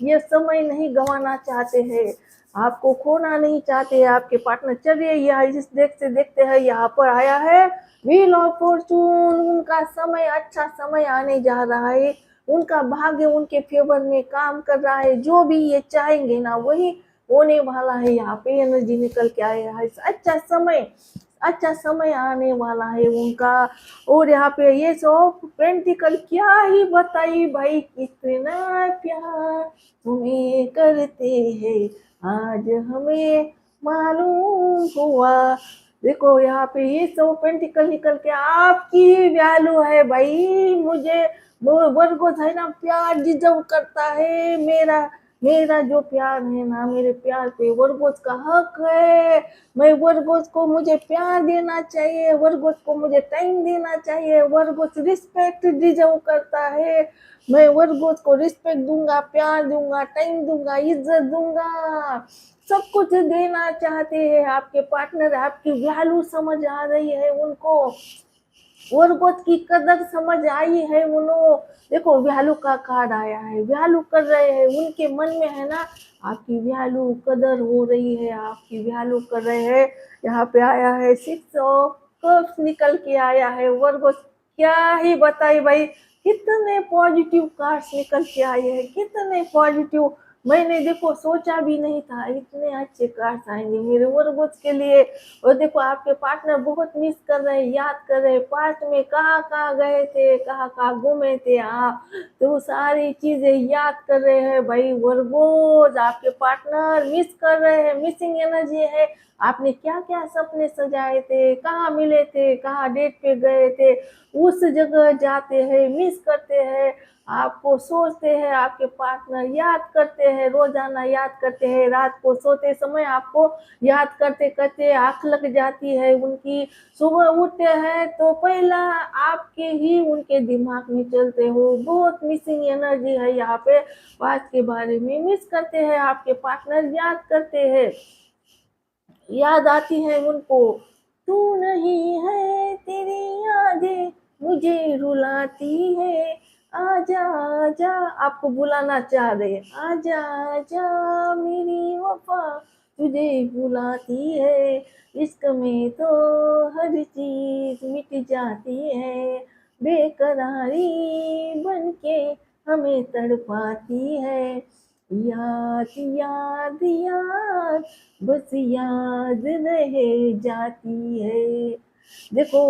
ये समय नहीं गंवाना चाहते हैं, आपको खोना नहीं चाहते आपके पार्टनर। चलिए यहाँ इस देखते हैं, यहाँ पर आया है व्हील ऑफ फॉर्चून। उनका समय, अच्छा समय आने जा रहा है, उनका भाग्य उनके फेवर में काम कर रहा है, जो भी ये चाहेंगे ना वही होने वाला है। यहाँ पे एनर्जी निकल के आया है, अच्छा समय आने वाला है उनका। और यहाँ पे ये सब पेंटिकल क्या ही बताई भाई, कितना प्यार तुम्हें करते हैं आज हमें मालूम हुआ। देखो यहाँ पे ये सब पेंटिकल निकल के आपकी वैल्यू है भाई। मुझे वो वर्गोस है ना प्यार डिजर्व करता है, मेरा जो प्यार है ना, मेरे प्यार पे वर्गोस का हक है। मैं वर्गोस को मुझे प्यार देना चाहिए, वर्गोस को मुझे टाइम देना चाहिए, वर्गोस रिस्पेक्ट डिजर्व करता है। मैं वर्गोस को रिस्पेक्ट दूंगा, प्यार दूंगा, टाइम दूंगा, इज्जत दूंगा, सब कुछ देना चाहते हैं आपके पार्टनर। आपकी वैल्यू समझ आ रही है उनको, वर्गोस की कदर समझ आई है उन्होंने। देखो वैल्यू का कार्ड आया है, वैल्यू कर रहे हैं, उनके मन में है ना आपकी वैल्यू कदर हो रही है, आपकी वैल्यू कर रहे हैं। यहाँ पे आया है 6 ऑफ कप्स निकल के आया है वर्गोस, क्या ही बताई भाई, कितने पॉजिटिव कार्ड्स निकल के आए हैं, कितने पॉजिटिव। मैंने देखो सोचा भी नहीं था इतने अच्छे कार्ड्स आएंगे मेरे वर्गोस के लिए। और देखो आपके पार्टनर बहुत मिस कर रहे हैं, याद कर रहे हैं पास्ट में कहाँ कहाँ गए थे, कहाँ कहाँ घूमे थे आप, तो सारी चीजें याद कर रहे हैं भाई वर्गोस। आपके पार्टनर मिस कर रहे हैं, मिसिंग एनर्जी है। आपने क्या क्या सपने सजाए थे, कहाँ मिले थे, कहाँ डेट पे गए थे, उस जगह जाते हैं, मिस करते हैं, आपको सोचते हैं, आपके पार्टनर याद करते हैं, रोजाना याद करते हैं, रात को सोते समय आपको याद करते करते आँख लग जाती है उनकी। सुबह उठते हैं तो पहला आपके ही उनके दिमाग में चलते हो, बहुत मिसिंग एनर्जी है यहाँ पे। पास्ट के बारे में मिस करते हैं आपके पार्टनर, याद करते हैं, याद आती है उनको। तू नहीं है तेरी यादें मुझे रुलाती है, आजा आजा, आपको बुलाना चाह रहे, आजा आजा मेरी वफा तुझे बुलाती है। इश्क में तो हर चीज मिट जाती है, बेकरारी बनके हमें तड़पाती है। याद याद याद बस याद रह जाती है। देखो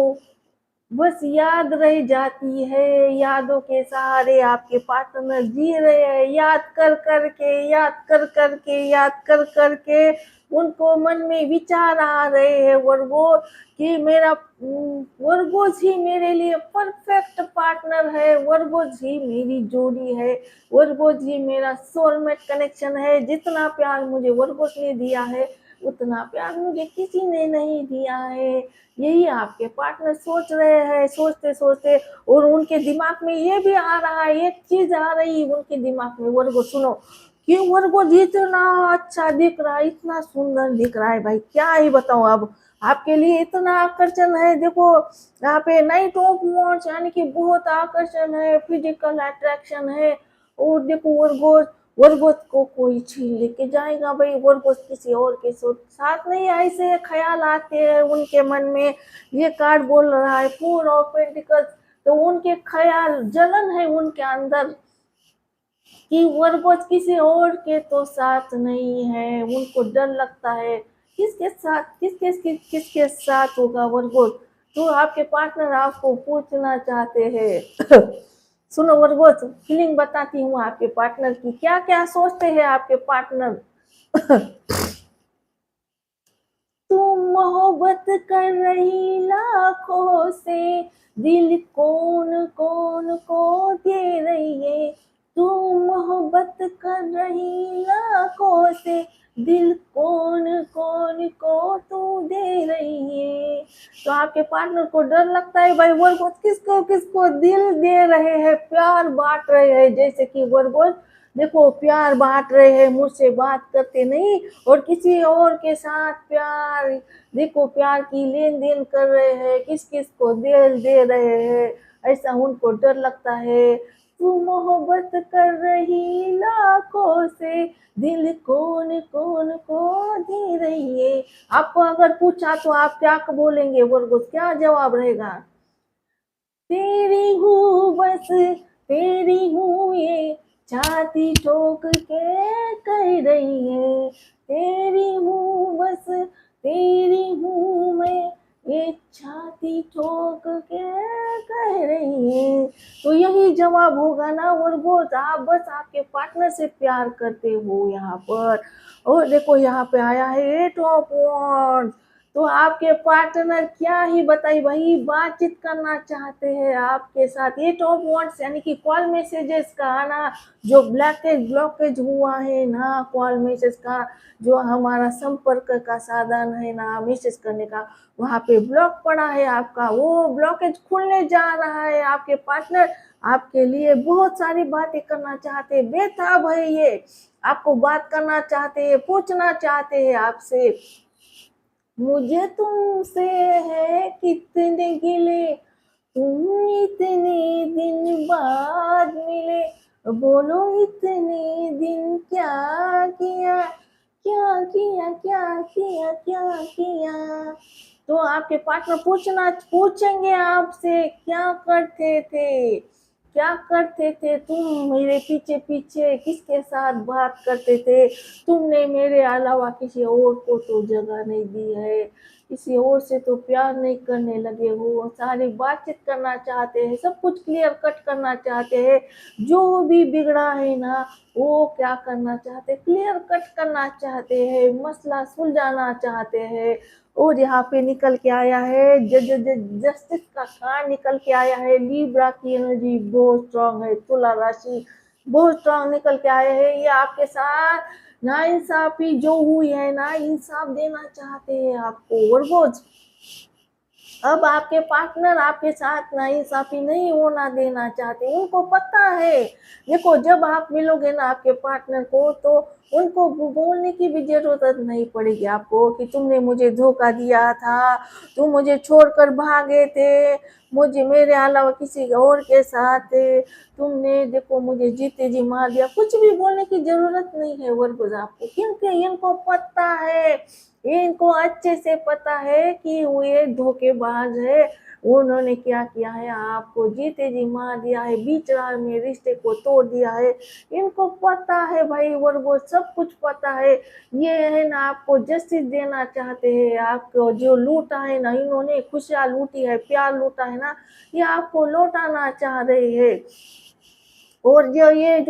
बस याद रह जाती है, यादों के सहारे आपके पार्टनर जी रहे हैं, याद कर कर के, याद कर कर के, याद कर कर के उनको मन में विचार आ रहे हैं वर्गो कि मेरा वर्गोज ही मेरे लिए परफेक्ट पार्टनर है, वर्गोज ही मेरी जोड़ी है, वर्गोज ही मेरा सोलमेट कनेक्शन है। जितना प्यार मुझे वर्गोज ने दिया है उतना प्यार मुझे किसी ने नहीं दिया है। यही आपके पार्टनर सोच रहे हैं सोचते सोचते, और उनके दिमाग में ये भी आ रहा है, एक चीज आ रही उनके दिमाग में, वर्गो सुनो, कि वर्गो इतना अच्छा दिख रहा है, इतना सुंदर दिख रहा है, भाई क्या ही बताऊं अब आपके लिए, इतना आकर्षण है। देखो यहाँ पे नाइट ऑफ वॉन्ट्स यानी कि बहुत आकर्षण है, फिजिकल अट्रैक्शन है। और देखो वर्गोस, वर्गोस को कोई छीन लेके जाएगा भाई, वर्गोस किसी और के साथ नहीं, ऐसे ख्याल आते हैं उनके मन में। ये कार्ड बोल रहा है फोर ऑफ पेंटिकल्स, तो उनके ख्याल जलन है उनके अंदर कि वर्गोस किसी और के तो साथ नहीं है, उनको डर लगता है किसके साथ, किसके साथ होगा वर्गोस। तो आपके पार्टनर आपको पूछना चाहते हैं सुनो वर्गोस, फीलिंग बताती हूँ आपके पार्टनर की, क्या क्या सोचते हैं आपके पार्टनर तुम मोहब्बत कर रही लाखों से, दिल कौन कौन को दे रही है, तुम मोहब्बत कर रही लाखों से, दिल कौन कौन को तू दे रही है। तो आपके पार्टनर को डर लगता है भाई वर्गोस किसको किसको दिल दे रहे हैं, प्यार बांट रहे हैं, जैसे कि वर्गोस देखो प्यार बांट रहे हैं, मुझसे बात करते नहीं और किसी और के साथ प्यार, देखो प्यार की लेन देन कर रहे हैं, किस किस को दिल दे रहे हैं, ऐसा उनको डर लगता है। तू मोहब्बत कर रही लाखों से, दिल कौन कौन को दे रही है। आपको अगर पूछा तो आप क्या बोलेंगे वर्गोस, क्या जवाब रहेगा? तेरी हूँ बस, तेरी हूँ ये छाती ठोक के कह रही है, तेरी हूँ बस, तेरी हूँ मैं ये छाती ठोक के कह रही है। तो यही जवाब होगा ना वर्गोस, आप बस आपके पार्टनर से प्यार करते हो यहाँ पर। और देखो यहाँ पे आया है एट ऑफ वॉन्ड्स, तो आपके पार्टनर क्या ही बताई भाई, बातचीत करना चाहते हैं आपके साथ। ये टॉप वॉन्ट्स यानी कि कॉल मैसेजेस का आना, जो ब्लॉकेज हुआ है ना कॉल मैसेज का, जो हमारा संपर्क का साधन है ना मैसेज करने का, वहाँ पे ब्लॉक पड़ा है आपका, वो ब्लॉकेज खुलने जा रहा है। आपके पार्टनर आपके लिए बहुत सारी बातें करना चाहते हैं, बेताब है ये, आपको बात करना चाहते हैं, पूछना चाहते हैं आपसे, मुझे तुमसे है कितने गिले, तुम इतने दिन बाद मिले, बोलो इतने दिन क्या किया, क्या किया क्या किया क्या किया। तो आपके पार्टनर पूछेंगे आपसे, क्या करते थे, क्या करते थे तुम मेरे पीछे पीछे, किसके साथ बात करते थे, तुमने मेरे अलावा किसी और को तो जगह नहीं दी है, किसी और से तो प्यार नहीं करने लगे हो, सारी बातचीत करना चाहते हैं, सब कुछ क्लियर कट करना चाहते हैं, जो भी बिगड़ा है ना वो क्या करना चाहते हैं, क्लियर कट करना चाहते हैं, मसला सुलझाना चाहते हैं। और यहाँ पे निकल के आया है जस्टिस का कार्ड निकल के आया है, लिब्रा की एनर्जी बहुत स्ट्रांग है, तुला राशि बहुत स्ट्रांग निकल के आया है। ये आपके साथ नाइंसाफी जो हुई है ना, इंसाफ देना चाहते हैं आपको वर्गोस। अब आपके पार्टनर आपके साथ नाइंसाफी नहीं होना देना चाहते, उनको पता है। देखो जब आप मिलोगे ना आपके पार्टनर को, तो उनको बोलने की भी जरूरत नहीं पड़ेगी आपको कि तुमने मुझे धोखा दिया था, तुम मुझे छोड़कर भागे थे, मुझे मेरे अलावा किसी और के साथ थे, तुमने देखो मुझे जीते जी मार दिया, कुछ भी बोलने की जरूरत नहीं है वर्गोस आपको, क्योंकि इनको पता है, इनको अच्छे से पता है कि वो ये धोखेबाज है, उन्होंने क्या किया है, आपको जीते जी मार दिया है, बीच राह में रिश्ते को तोड़ दिया है, इनको पता है भाई वर्गो, सब कुछ पता है। ये है ना आपको जस्टिस देना चाहते हैं, आपको जो लूटा है ना इन्होंने, खुशियाँ लूटी है, प्यार लूटा है ना, ये आपको लौटाना चाह रहे हैं। और जो ये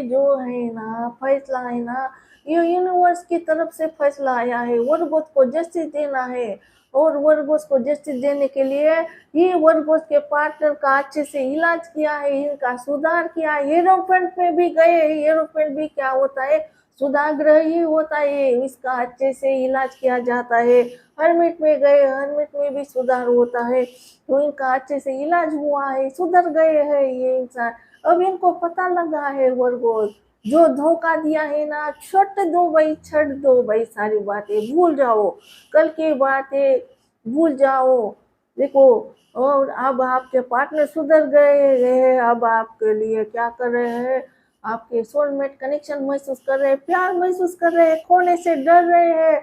जो है ना फैसला है ना, ये यूनिवर्स की तरफ से फैसला आया है, वर्गोस को जस्टिस देना है। और वर्गोस को जस्टिस देने के लिए ये वर्गोस के पार्टनर का अच्छे से इलाज किया है, इनका सुधार किया है। हेरोफेंट में भी गए, हेरोफेंट भी क्या होता है, सुधाग्रह ही होता है, इसका अच्छे से इलाज किया जाता है। हर्मिट में गए, हर्मिट में भी सुधार होता है, तो इनका अच्छे से इलाज हुआ है, सुधर गए हैं ये इंसान। अब इनको पता लगा है वर्गोस, जो धोखा दिया है ना, छट दो भाई, सारी बातें भूल जाओ, कल की बातें भूल जाओ। देखो, और अब आपके पार्टनर सुधर गए हैं, अब आपके लिए क्या कर रहे हैं, आपके सोलमेट कनेक्शन महसूस कर रहे हैं, प्यार महसूस कर रहे हैं, खोने से डर रहे हैं।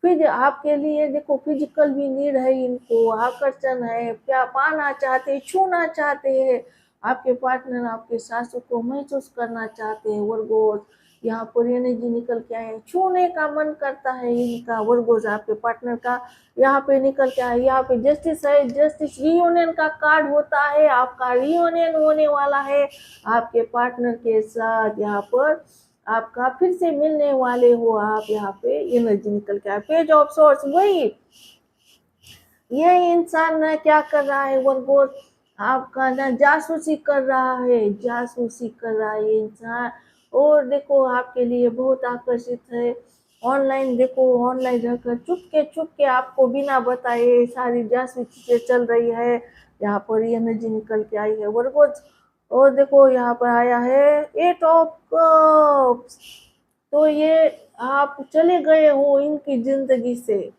फिर आपके लिए देखो फिजिकल भी नीड है, इनको आकर्षण है, प्यार पाना चाहते हैं, छूना चाहते हैं। आपके पार्टनर आपके सासू को महसूस करना चाहते हैं वर्गोस, यहाँ पर एनर्जी निकल के आए, छूने का मन करता है इनका वर्गोस, आपके पार्टनर का यहाँ पे निकल के आए। यहाँ पे जस्टिस है, जस्टिस रियूनियन का कार्ड होता है, आपका रियूनियन होने वाला है आपके पार्टनर के साथ। यहाँ पर आपका फिर से मिलने वाले हो आप, यहाँ पे एनर्जी निकल के आए। पेज ऑफ सोर्स, वही ये इंसान ना क्या कर रहा है वर्गोस, आपका ना जासूसी कर रहा है, जासूसी कर रहा है ये इंसान। और देखो आपके लिए बहुत आकर्षित है, ऑनलाइन देखो, ऑनलाइन रहकर चुपके आपको बिना बताए सारी जासूसी से चल रही है। यहाँ पर एनर्जी निकल के आई है वर्गोस। और देखो यहाँ पर आया है 8 ऑफ कप्स, तो ये आप चले गए हो इनकी जिंदगी से।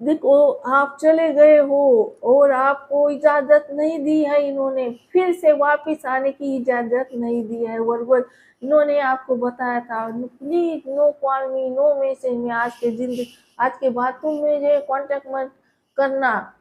देखो आप चले गए हो और आपको इजाजत नहीं दी है, इन्होंने फिर से वापस आने की इजाजत नहीं दी है वर्गोस। इन्होंने आपको बताया था please no call me, no message में, आज के बाद तुम मुझे कांटेक्ट मत करना,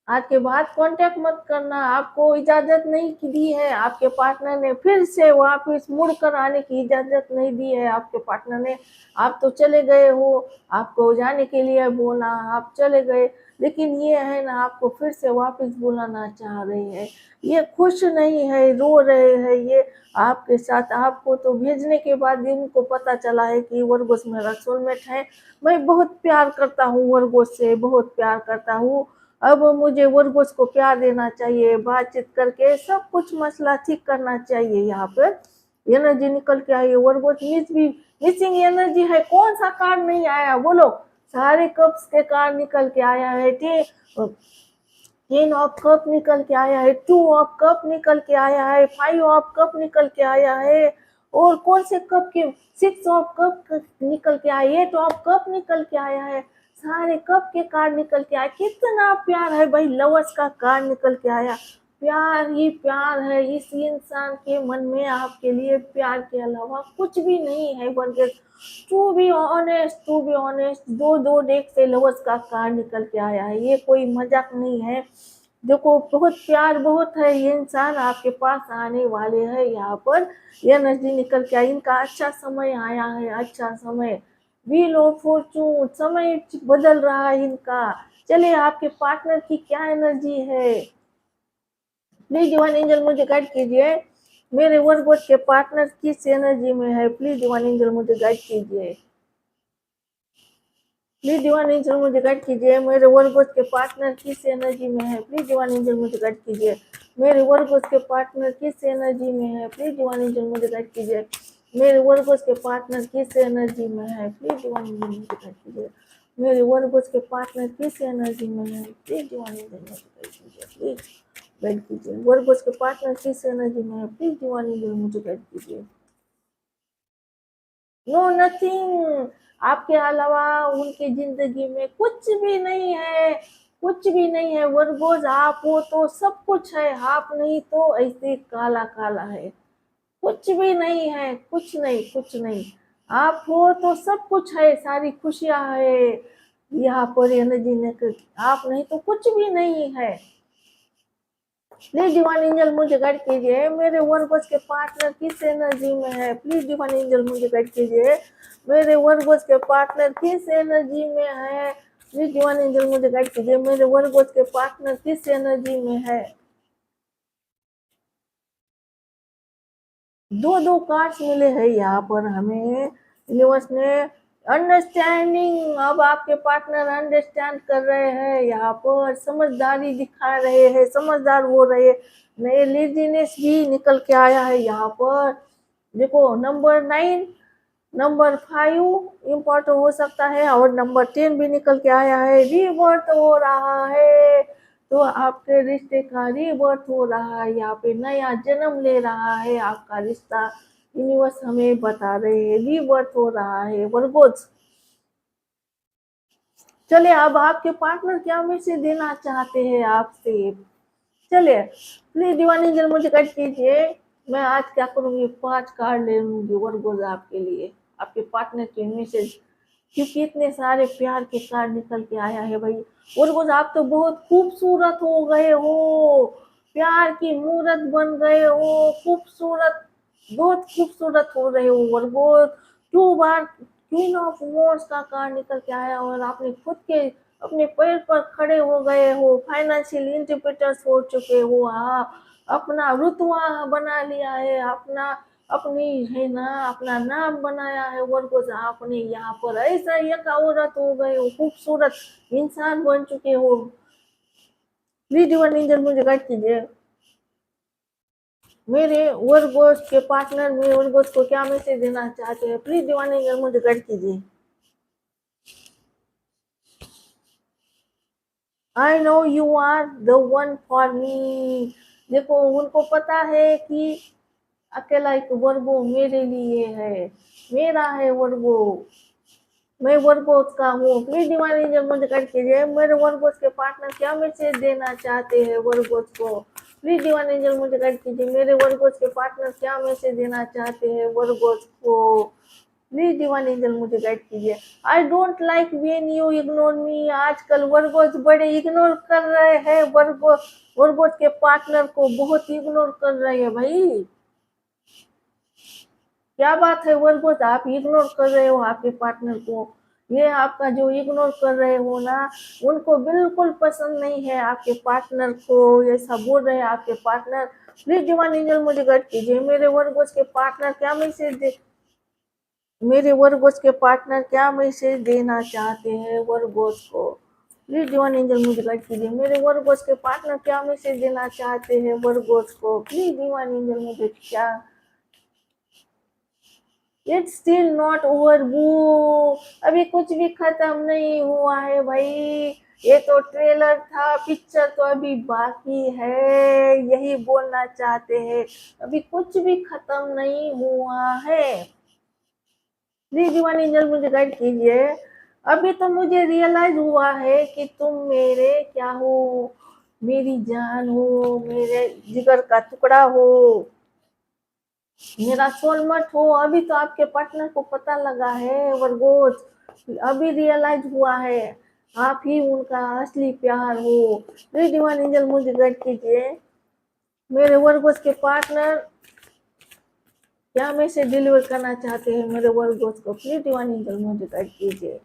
आज के बाद कांटेक्ट मत करना, आपको इजाजत नहीं दी है आपके पार्टनर ने, फिर से वापस मुड़ कर आने की इजाजत नहीं दी है आपके पार्टनर ने। आप तो चले गए हो, आपको जाने के लिए बोला, आप चले गए, लेकिन ये है ना आपको फिर से वापस बुलाना चाह रहे हैं। ये खुश नहीं है, रो रहे हैं ये आपके साथ। आपको तो भेजने के बाद इनको पता चला है कि वर्गोस मेरा सोलमेट है, मैं बहुत प्यार करता हूँ वर्गोस से, बहुत प्यार करता हूँ। अब मुझे वर्गोस को प्यार देना चाहिए, बातचीत करके सब कुछ मसला ठीक करना चाहिए। यहाँ पर एनर्जी निकल के आई है वर्गोस, मिसिंग एनर्जी है। कौन सा कार्ड नहीं आया बोलो, सारे कप्स के कार्ड निकल के आया है। 10 ऑफ कप निकल के आया है, 2 ऑफ कप निकल के आया है, 5 ऑफ कप निकल के आया है, और कौन से कप के 6 ऑफ कप निकल के आया, 8 ऑफ कप निकल के आया है, सारे कप के कार्ड निकल के आया। कितना प्यार है भाई, लवर्स का कार्ड निकल के आया, प्यार ही प्यार है इस इंसान के मन में, आपके लिए प्यार के अलावा कुछ भी नहीं है वर्गोस। टू बी ऑनेस्ट, दो डेक से लवर्स का कार्ड निकल के आया है, ये कोई मजाक नहीं है। देखो बहुत प्यार बहुत है, ये इंसान आपके पास आने वाले हैं। यहाँ पर एनर्जी निकल के आई, इनका अच्छा समय आया है, अच्छा समय, व्हील ऑफ फॉर्चून, समय बदल रहा है इनका। चलिए आपके पार्टनर की क्या एनर्जी है, प्लीज डिवाइन एंजल मुझे गाइड कीजिए। मेरे वर्गोस के पार्टनर किस एनर्जी में है, प्लीज डिवाइन एंजल मुझे गाइड कीजिए, प्लीज डिवाइन एंजल मुझे गाइड कीजिए। मेरे वर्गोस के पार्टनर किस एनर्जी में है, प्लीज डिवाइन एंजल मुझे गाइड कीजिए। मेरे वर्गोस के पार्टनर किस एनर्जी में है, प्लीज डिवाइन एंजल मुझे गाइड कीजिए। मेरे वर्गोस के पार्टनर किस एनर्जी में है, प्लीज डिवाइन एंजल मुझे गाइड कीजिए। मेरे वर्गोस के पार्टनर किस एनर्जी में है, प्लीज डिवाइन एंजल मुझे गाइड कीजिए, प्लीज गाइड कीजिए। वर्गोस के पार्टनर किस एनर्जी में है, प्लीज डिवाइन एंजल मुझे गाइड कीजिए। नो नथिंग, आपके अलावा उनकी जिंदगी में कुछ भी नहीं है, कुछ भी नहीं है वर्गोस। आप हो तो सब कुछ है, आप नहीं तो ऐसे काला काला है, कुछ भी नहीं है, कुछ नहीं, कुछ नहीं। आप हो तो सब कुछ है, सारी खुशियां है यहाँ पर एनर्जी ने, आप नहीं तो कुछ भी नहीं है। प्लीज डिवाइन एंजल मुझे गाइड कीजिए। मेरे वर्गोस के पार्टनर किस एनर्जी में है, प्लीज डिवाइन एंजल मुझे गाइड कीजिए। मेरे वर्गोस के पार्टनर किस एनर्जी में है, प्लीज डिवाइन एंजल मुझे गाइड कीजिए। मेरे वर्गोस के पार्टनर किस एनर्जी में है। दो दो कार्ड्स मिले हैं यहाँ पर हमें। यूनिवर्स ने अंडरस्टैंडिंग, अब आपके पार्टनर अंडरस्टैंड कर रहे हैं, यहाँ पर समझदारी दिखा रहे हैं, समझदार हो रहे हैं। नए लेजीनेस भी निकल के आया है यहाँ पर। देखो नंबर 9, नंबर 5 इम्पोर्टेंट हो सकता है, और नंबर 10 भी निकल के आया है। रीबर्थ हो रहा है, तो आपके रिश्ते का रीबर्थ हो रहा है, यहाँ पे नया जन्म ले रहा है आपका रिश्ता। यूनिवर्स हमें बता रहे हैं रीबर्थ हो रहा है वर्गोज। चलिए अब आपके पार्टनर क्या मैसेज देना चाहते हैं आपसे। चलिए प्लीज डिवाइन एंजल मुझे गाइड कीजिए। मैं आज क्या करूंगी, 5 कार्ड ले लूंगी वर्गोज आपके लिए, आपके पार्टनर के मैसेज, क्योंकि इतने सारे प्यार के कार्ड निकल के आया है भाई। वर्गोज आप तो बहुत खूबसूरत हो गए हो, प्यार की मूर्त बन गए हो, खूबसूरत, बहुत खूबसूरत हो रहे हो Virgos. 2 bar queen of wands का कार्ड निकल के आया, और आपने खुद के अपने पैर पर खड़े हो गए हो, फाइनेंशियल इंडिपेंडेंस हो चुके हो आप, अपना रुतबा बना लिया है, अपना अपनी है ना अपना नाम बनाया है वर्गोज। आपने यहाँ पर ऐसा एक औरत हो गए हो, खूबसूरत इंसान बन चुके हो। प्लीज डिवाइन एंजल मुझे गाइड कीजिए। मेरे वर्गोज के पार्टनर मेरे वर्गोज को क्या मैसेज देना चाहते हैं, प्लीज डिवाइन एंजल मुझे गाइड कीजिए। I know you are the one for me. देखो उनको पता है कि अकेला एक वर्गो मेरे लिए है, मेरा है वर्गो, मैं वर्गोज का हूँ। प्लीज डिवाइन एंजल मुझे गाइड कीजिए, मेरे वर्गोज के पार्टनर क्या मैसेज देना चाहते हैं वर्गोज को। प्लीज डिवाइन एंजल मुझे गाइड कीजिए, मेरे वर्गोज के पार्टनर क्या मैसेज देना चाहते हैं वर्गोज को। प्लीज डिवाइन एंजल मुझे गाइड कीजिए। I don't like when you ignore me. आजकल वर्गोज बड़े इग्नोर कर रहे हैं, वर्गोज वर्गोज के पार्टनर को बहुत इग्नोर कर रहे हैं भाई। क्या बात है वर्गोज, आप इग्नोर कर रहे हो आपके पार्टनर को। ये आपका जो इग्नोर कर रहे हो ना, उनको बिल्कुल पसंद नहीं है आपके पार्टनर को, ऐसा बोल रहे हैं आपके पार्टनर। प्लीज डिवाइन एंजल मुझे गाइड कीजिए, मेरे वर्गोज के पार्टनर क्या मैसेज दे, मेरे वर्गोज के पार्टनर क्या मैसेज देना चाहते हैं वर्गोज को। प्लीज डिवाइन एंजल मुझे गाइड कीजिए, मेरे वर्गोज के पार्टनर क्या मैसेज देना चाहते हैं वर्गोज को। प्लीज डिवाइन एंजल मुझे क्या। इट्स स्टिल नॉट ओवर वो, अभी कुछ भी खत्म नहीं हुआ है भाई। ये तो ट्रेलर था, पिक्चर तो अभी बाकी है, यही बोलना चाहते हैं, अभी कुछ भी खत्म नहीं हुआ है। प्लीज डिवाइन एंजल मुझे गाइड कीजिए। अभी तो मुझे रियलाइज हुआ है कि तुम मेरे क्या हो, मेरी जान हो, मेरे जिगर का टुकड़ा हो, मेरा सोलमट हो। अभी तो आपके पार्टनर को पता लगा है वर्गोज, अभी रियलाइज हुआ है आप ही उनका असली प्यार हो। प्लीज डिवाइन एंजल मुझे गाइड कीजिए, मेरे वर्गोज के पार्टनर क्या मैसेज डिलीवर करना चाहते हैं मेरे वर्गोज को। प्लीज डिवाइन एंजल मुझे गाइड कीजिए।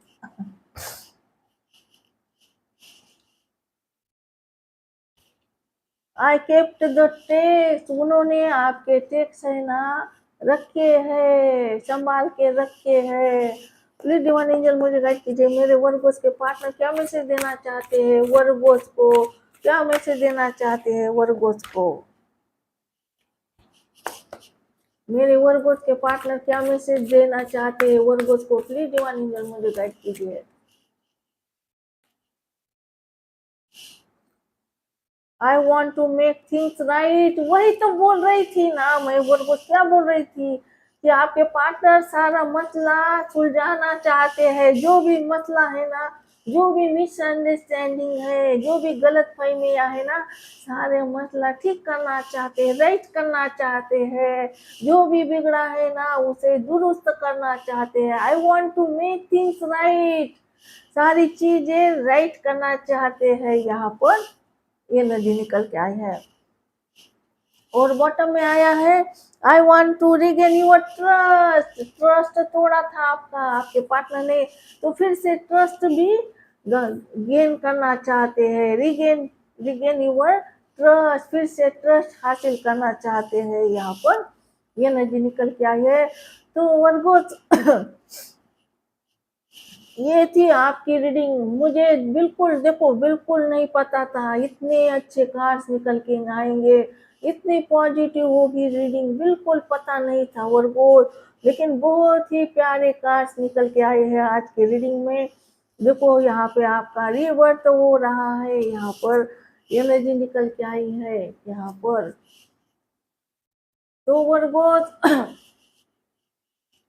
आई केप्ट द टेक्स्ट, उन्होंने आपके टेक्स्ट है ना रखे हैं, संभाल के रखे हैं। प्लीज डिवाइन एंजल मुझे गाइड कीजिए, मेरे वर्गोस के पार्टनर क्या मैसेज देना चाहते हैं वर्गोस को, क्या मैसेज देना चाहते हैं वर्गोस को। मेरे वर्गोस के पार्टनर क्या मैसेज देना चाहते हैं वर्गोस को। प्लीज डिवाइन एंजल मुझे गाइड कीजिए। I want to make things right, वही तो बोल रही थी ना मैं, वो क्या बोल रही थी कि आपके पार्टनर सारा मसला सुलझाना चाहते हैं, जो भी मसला है ना, जो भी मिसअंडरस्टैंडिंग है, जो भी गलत फहमियाँ है ना, सारे मसला ठीक करना चाहते हैं, राइट करना चाहते हैं, जो भी बिगड़ा है ना उसे दुरुस्त करना चाहते हैं। I want to make things right, सारी चीजें राइट करना चाहते हैं यहाँ पर। ये नदी निकल के आई है, और बॉटम में आया है I want to regain your trust. Trust तोड़ा था आपका आपके पार्टनर ने, तो फिर से ट्रस्ट भी गेन करना चाहते हैं, रिगेन रिगेन योर ट्रस्ट, फिर से ट्रस्ट हासिल करना चाहते हैं यहाँ पर। ये एनर्जी निकल के आई है। तो वर्गोज ये थी आपकी रीडिंग। मुझे बिल्कुल देखो बिल्कुल नहीं पता था इतने अच्छे कार्ड्स निकल के आएंगे, इतनी पॉजिटिव होगी रीडिंग, बिल्कुल पता नहीं था वर्गोज। लेकिन बहुत ही प्यारे कार्ड्स निकल के आए हैं आज की रीडिंग में। देखो यहाँ पे आपका रिवर्ट हो रहा है, यहाँ पर एनर्जी निकल के आई है यहाँ पर। तो वर्गोज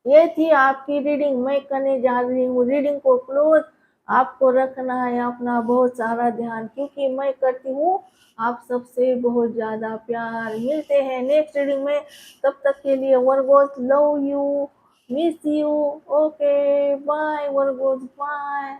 ये थी आपकी रीडिंग। मैं करने जा रही हूँ रीडिंग को क्लोज। आपको रखना है अपना बहुत सारा ध्यान, क्योंकि मैं करती हूँ आप सबसे बहुत ज्यादा प्यार। मिलते हैं नेक्स्ट रीडिंग में, तब तक के लिए virgos love you, miss you. Okay bye virgos, bye.